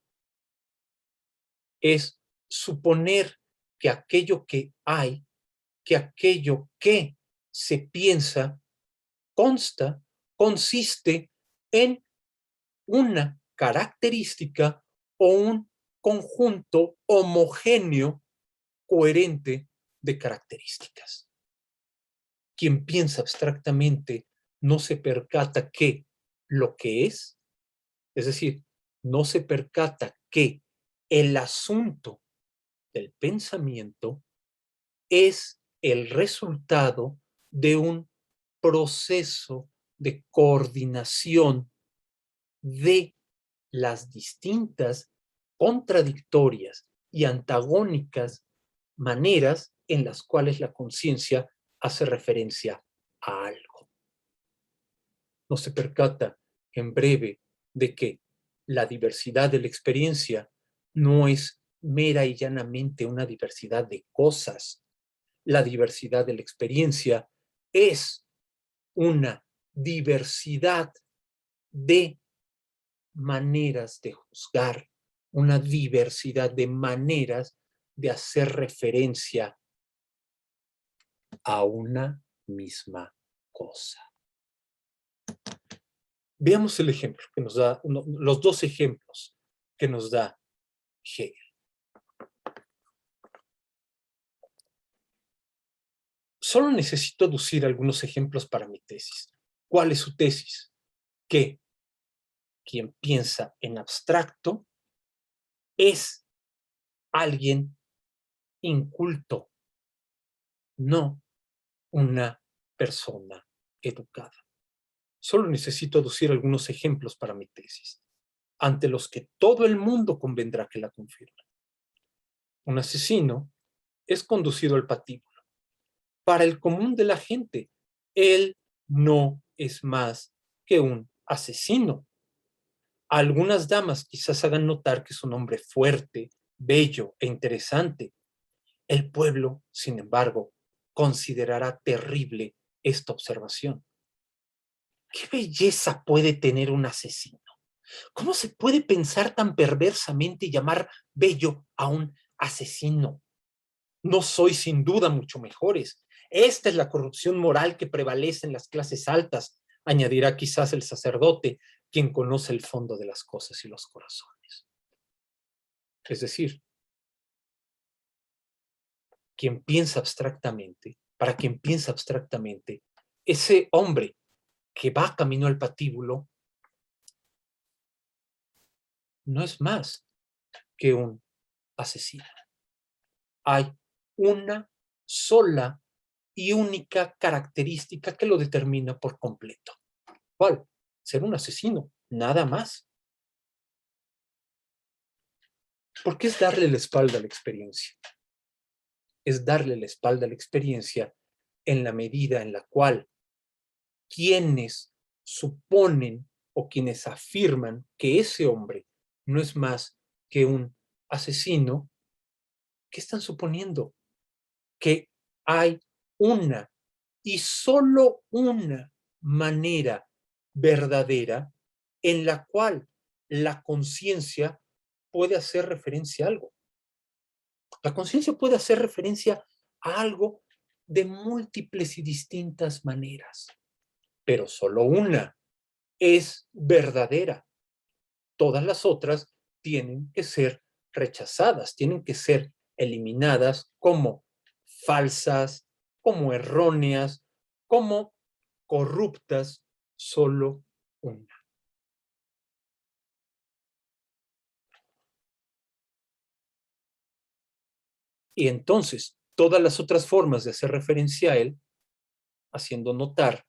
Es suponer que aquello que hay, que aquello que se piensa, consiste en una característica o un conjunto homogéneo, coherente de características. Quien piensa abstractamente no se percata que lo que es decir, no se percata que el asunto del pensamiento es el resultado de un proceso de coordinación de las distintas, contradictorias y antagónicas maneras en las cuales la conciencia hace referencia a algo. No se percata, en breve, de que la diversidad de la experiencia no es mera y llanamente una diversidad de cosas. La diversidad de la experiencia es una diversidad de maneras de juzgar, una diversidad de maneras de hacer referencia a una misma cosa. Veamos el ejemplo que nos da, los dos ejemplos que nos da Hegel. Solo necesito aducir algunos ejemplos para mi tesis. ¿Cuál es su tesis? Que quien piensa en abstracto es alguien inculto, no una persona educada. Solo necesito aducir algunos ejemplos para mi tesis, ante los que todo el mundo convendrá que la confirme. Un asesino es conducido al patíbulo. Para el común de la gente, él no es más que un asesino. Algunas damas quizás hagan notar que es un hombre fuerte, bello e interesante. El pueblo, sin embargo, considerará terrible esta observación. ¿Qué belleza puede tener un asesino? ¿Cómo se puede pensar tan perversamente y llamar bello a un asesino? No soy sin duda mucho mejores. Esta es la corrupción moral que prevalece en las clases altas, añadirá quizás el sacerdote, quien conoce el fondo de las cosas y los corazones. Es decir, para quien piensa abstractamente, ese hombre que va camino al patíbulo no es más que un asesino. Hay una sola y única característica que lo determina por completo. ¿Cuál? Ser un asesino, nada más. Porque es darle la espalda a la experiencia. Es darle la espalda a la experiencia en la medida en la cual quienes suponen o quienes afirman que ese hombre no es más que un asesino, ¿qué están suponiendo? Que hay una y solo una manera verdadera en la cual la conciencia puede hacer referencia a algo. La conciencia puede hacer referencia a algo de múltiples y distintas maneras, pero solo una es verdadera. Todas las otras tienen que ser rechazadas, tienen que ser eliminadas como falsas, como erróneas, como corruptas, solo una. Y entonces, todas las otras formas de hacer referencia a él, haciendo notar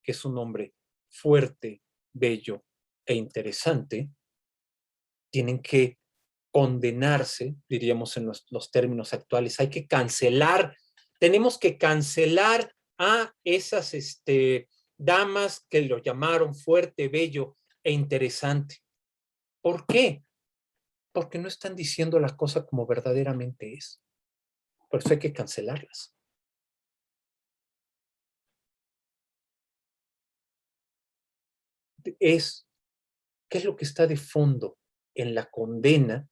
que es un hombre fuerte, bello e interesante, tienen que condenarse, diríamos en los términos actuales. Hay que cancelar, tenemos que cancelar a esas damas que lo llamaron fuerte, bello e interesante. ¿Por qué? Porque no están diciendo la cosa como verdaderamente es. Por eso hay que cancelarlas. ¿Qué es lo que está de fondo en la condena,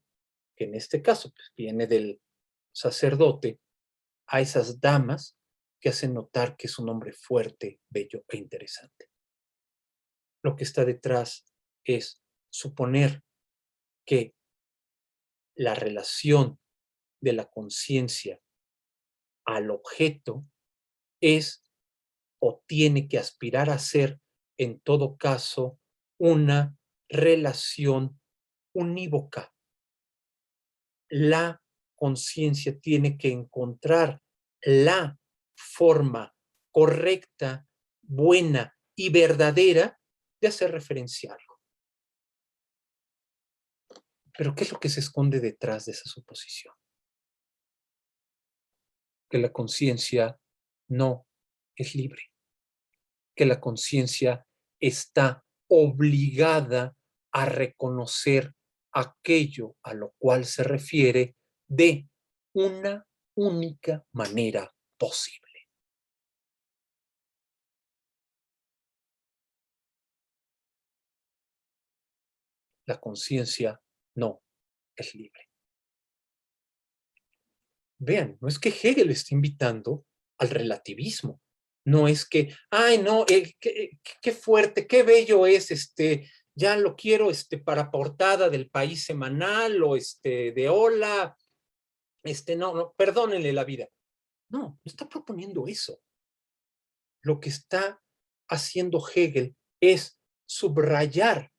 que en este caso pues, viene del sacerdote, a esas damas que hacen notar que es un hombre fuerte, bello e interesante? Lo que está detrás es suponer que la relación de la conciencia al objeto es o tiene que aspirar a ser, en todo caso, una relación unívoca. La conciencia tiene que encontrar la forma correcta, buena y verdadera de hacer referencia a algo. Pero ¿qué es lo que se esconde detrás de esa suposición? Que la conciencia no es libre, que la conciencia está obligada a reconocer aquello a lo cual se refiere de una única manera posible. La conciencia no es libre. Vean, no es que Hegel esté invitando al relativismo. No es que, ay, no, qué fuerte, qué bello es, ya lo quiero para portada del País Semanal o de Hola, no, perdónenle la vida. No está proponiendo eso. Lo que está haciendo Hegel es subrayar.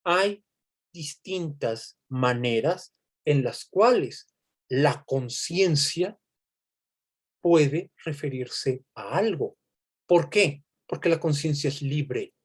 Hay distintas maneras en las cuales la conciencia puede referirse a algo. ¿Por qué? Porque la conciencia es libre,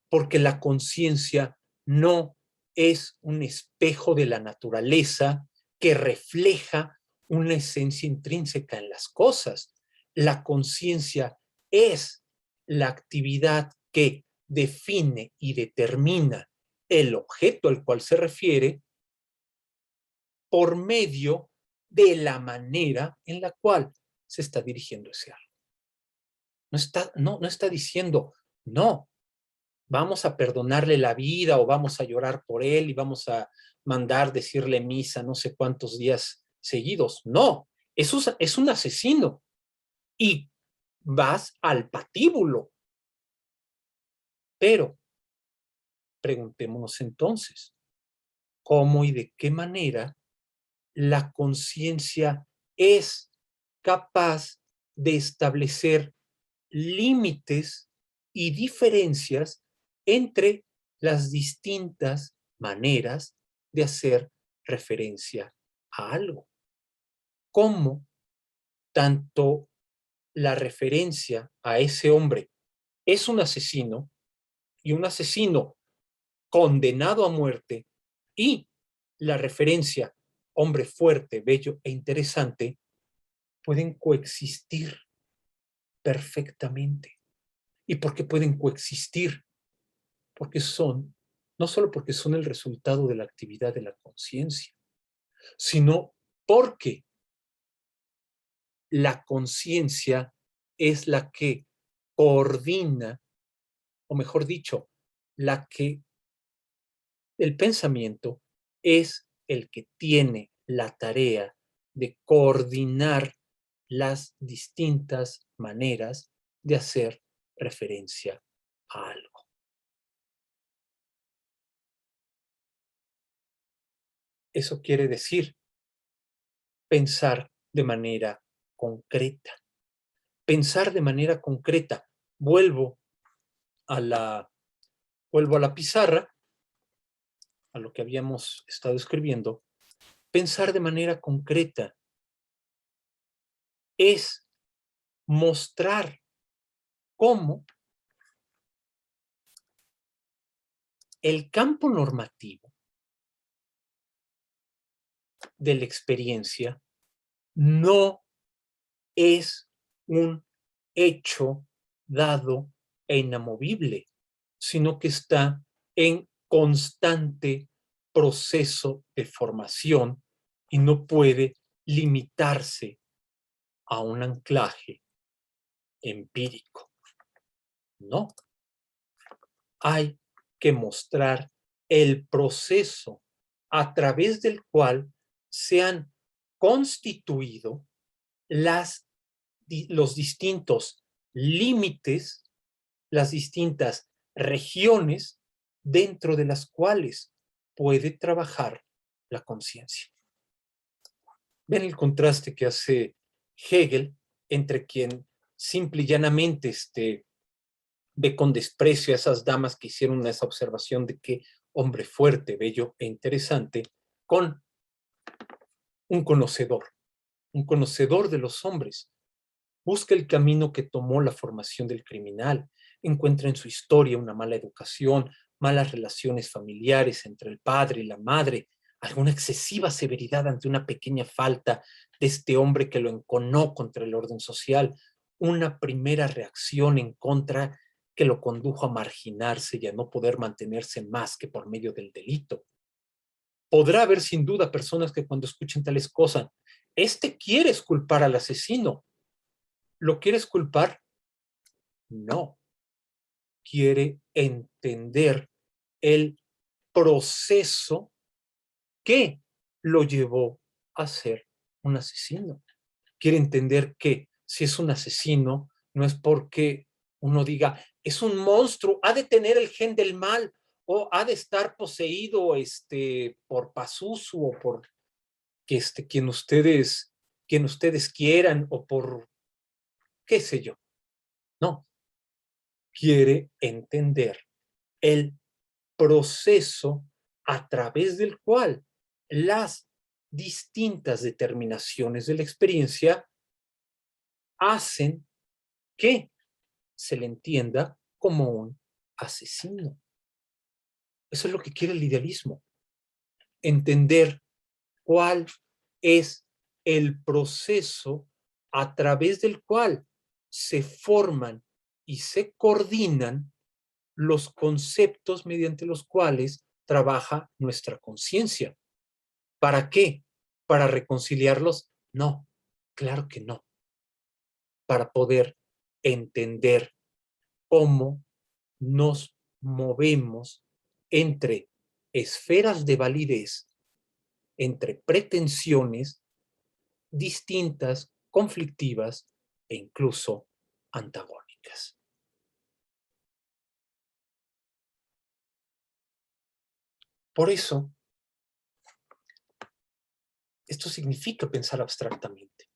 porque la conciencia no es un espejo de la naturaleza que refleja una esencia intrínseca en las cosas. La conciencia es la actividad que define y determina el objeto al cual se refiere por medio de la manera en la cual se está dirigiendo ese algo. No está diciendo, no, vamos a perdonarle la vida o vamos a llorar por él y vamos a mandar decirle misa no sé cuántos días seguidos. No, Es un asesino. Y vas al patíbulo. Pero preguntémonos entonces, ¿cómo y de qué manera la conciencia es capaz de establecer límites y diferencias entre las distintas maneras de hacer referencia a algo? ¿Cómo tanto la referencia a ese hombre es un asesino y un asesino condenado a muerte, y la referencia hombre fuerte, bello e interesante pueden coexistir perfectamente? ¿Y por qué pueden coexistir? Porque son, no solo porque son el resultado de la actividad de la conciencia, sino porque la conciencia es la que coordina, o mejor dicho, la que el pensamiento es el que tiene la tarea de coordinar las distintas maneras de hacer referencia a algo. Eso quiere decir pensar de manera concreta. Pensar de manera concreta. Vuelvo a la pizarra, a lo que habíamos estado escribiendo. Pensar de manera concreta es mostrar cómo el campo normativo de la experiencia no es un hecho dado e inamovible, sino que está en constante proceso de formación y no puede limitarse a un anclaje empírico. No, hay que mostrar el proceso a través del cual se han constituido los distintos límites, las distintas regiones dentro de las cuales puede trabajar la conciencia. Ven el contraste que hace Hegel entre quien simple y llanamente ve con desprecio a esas damas que hicieron esa observación de que hombre fuerte, bello e interesante, con un conocedor de los hombres. Busca el camino que tomó la formación del criminal, encuentra en su historia una mala educación, malas relaciones familiares entre el padre y la madre, alguna excesiva severidad ante una pequeña falta de este hombre que lo enconó contra el orden social, una primera reacción en contra que lo condujo a marginarse y a no poder mantenerse más que por medio del delito. Podrá haber sin duda personas que cuando escuchen tales cosas, quiere culpar al asesino. ¿Lo quieres culpar? No. Quiere entender el proceso que lo llevó a ser un asesino. Quiere entender que si es un asesino, no es porque uno diga, es un monstruo, ha de tener el gen del mal, o ha de estar poseído por Pazuzu, o por quien ustedes quieran, o por qué sé yo. No. Quiere entender el proceso a través del cual las distintas determinaciones de la experiencia hacen que se le entienda como un asesino. Eso es lo que quiere el idealismo. Entender cuál es el proceso a través del cual se forman y se coordinan los conceptos mediante los cuales trabaja nuestra conciencia. ¿Para qué? ¿Para reconciliarlos? No, claro que no. Para poder entender cómo nos movemos entre esferas de validez, entre pretensiones distintas, conflictivas e incluso antagónicas. Por eso, esto significa pensar abstractamente,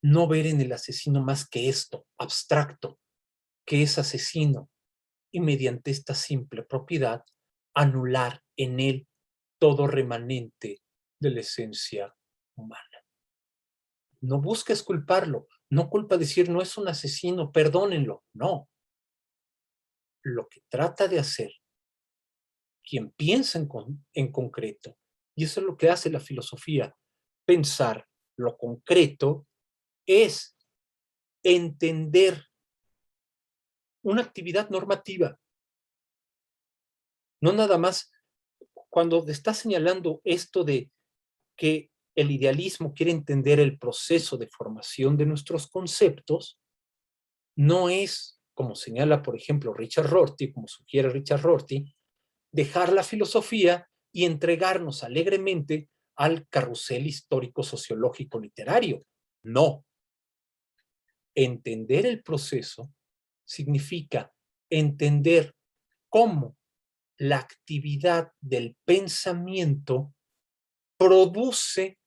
no ver en el asesino más que esto, abstracto, que es asesino, y mediante esta simple propiedad, anular en él todo remanente de la esencia humana. No busques culparlo, no culpa decir no es un asesino, perdónenlo, no. Lo que trata de hacer quien piensa en concreto, y eso es lo que hace la filosofía, pensar lo concreto es entender una actividad normativa. No nada más cuando está señalando esto de que el idealismo quiere entender el proceso de formación de nuestros conceptos, no es, como señala, por ejemplo, Richard Rorty, como sugiere Richard Rorty, dejar la filosofía y entregarnos alegremente al carrusel histórico sociológico literario. No. Entender el proceso significa entender cómo la actividad del pensamiento produce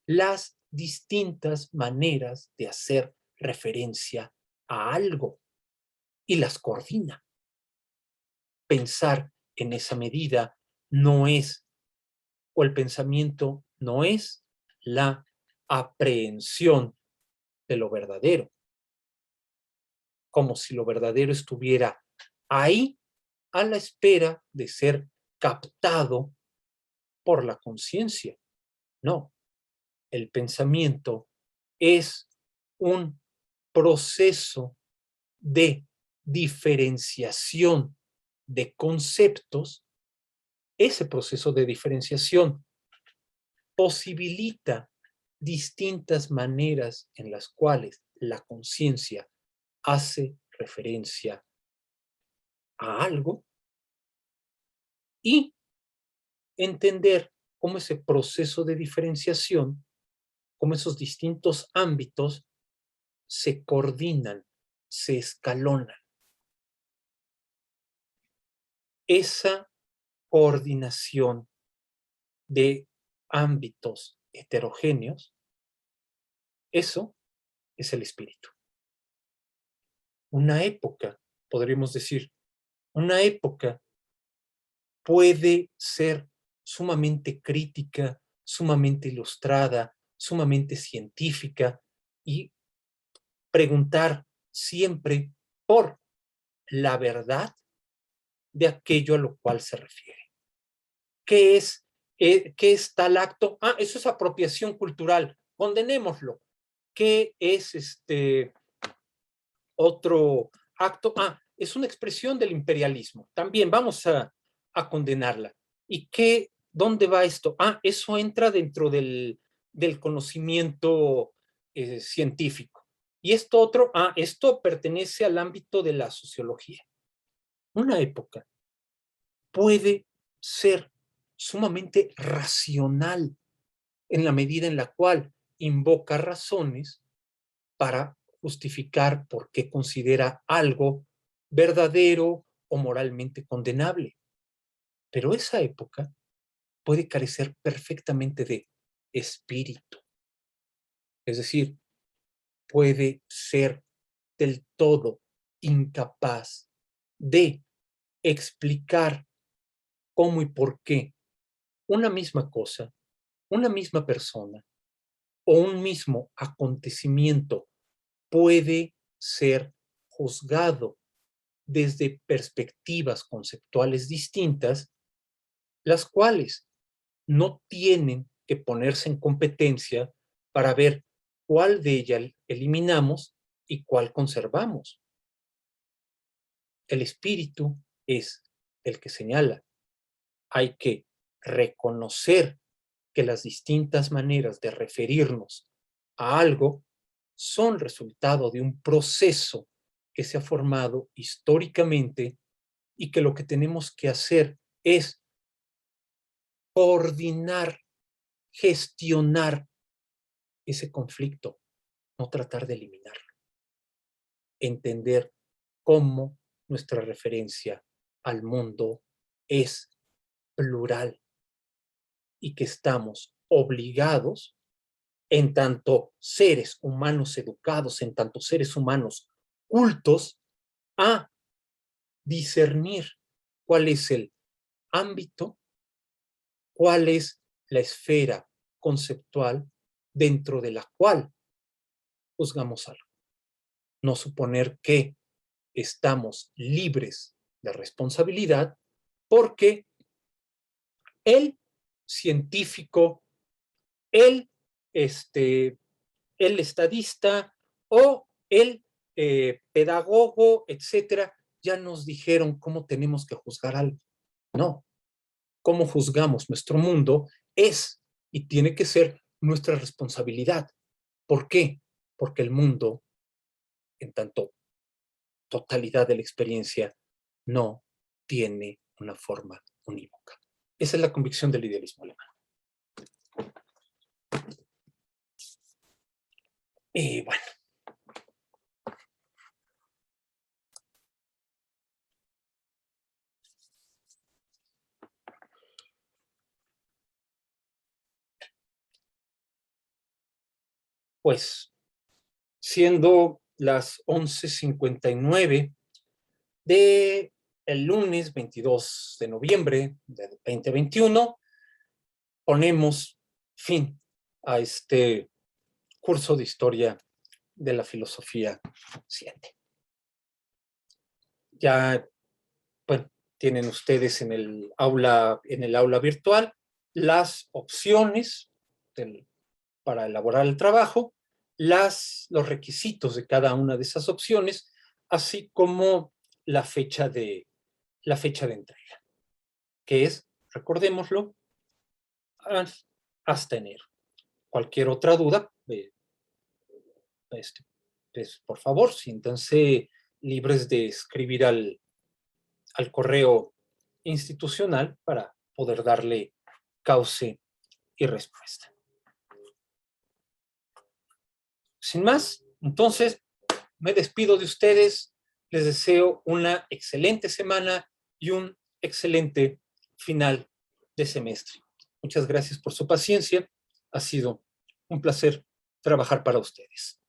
las distintas maneras de hacer referencia a algo y las coordina. Pensar en esa medida no es, o el pensamiento no es la aprehensión de lo verdadero, como si lo verdadero estuviera ahí a la espera de ser captado por la conciencia. No, el pensamiento es un proceso de diferenciación de conceptos. Ese proceso de diferenciación posibilita distintas maneras en las cuales la conciencia hace referencia a algo y entender cómo ese proceso de diferenciación, cómo esos distintos ámbitos se coordinan, se escalonan. Esa coordinación de ámbitos heterogéneos, eso es el espíritu. Una época, podríamos decir, una época puede ser sumamente crítica, sumamente ilustrada, sumamente científica y preguntar siempre por la verdad de aquello a lo cual se refiere. ¿Qué es tal acto? Ah, eso es apropiación cultural, condenémoslo. ¿Qué es otro acto? Ah, es una expresión del imperialismo. También vamos a condenarla. ¿Y dónde va esto? Ah, eso entra dentro del conocimiento científico. Y esto otro, esto pertenece al ámbito de la sociología. Una época puede ser sumamente racional en la medida en la cual invoca razones para justificar por qué considera algo verdadero o moralmente condenable. Pero esa época puede carecer perfectamente de espíritu. Es decir, puede ser del todo incapaz de explicar cómo y por qué una misma cosa, una misma persona o un mismo acontecimiento puede ser juzgado desde perspectivas conceptuales distintas, las cuales no tienen que ponerse en competencia para ver cuál de ellas eliminamos y cuál conservamos. El espíritu es el que señala. Hay que reconocer que las distintas maneras de referirnos a algo son resultado de un proceso que se ha formado históricamente y que lo que tenemos que hacer es coordinar, gestionar ese conflicto, no tratar de eliminarlo. Entender cómo nuestra referencia al mundo es plural y que estamos obligados, en tanto seres humanos educados, en tanto seres humanos cultos, a discernir cuál es el ámbito, cuál es la esfera conceptual dentro de la cual juzgamos algo. No suponer que estamos libres de responsabilidad porque el científico, el, el estadista o el pedagogo, etcétera, ya nos dijeron cómo tenemos que juzgar algo. No, cómo juzgamos nuestro mundo es y tiene que ser nuestra responsabilidad. ¿Por qué? Porque el mundo, en tanto totalidad de la experiencia, no tiene una forma unívoca. Esa es la convicción del idealismo alemán. Y bueno. Pues, siendo las 11:59 de el lunes 22 de noviembre de 2021, ponemos fin a este curso de historia de la filosofía 7. Ya, bueno, tienen ustedes en el aula virtual las opciones para elaborar el trabajo, los requisitos de cada una de esas opciones, así como la fecha de entrega, que es, recordémoslo, hasta enero. Cualquier otra duda, pues, por favor, siéntanse libres de escribir al correo institucional para poder darle cauce y respuesta. Sin más, entonces, me despido de ustedes, les deseo una excelente semana y un excelente final de semestre. Muchas gracias por su paciencia, ha sido un placer trabajar para ustedes.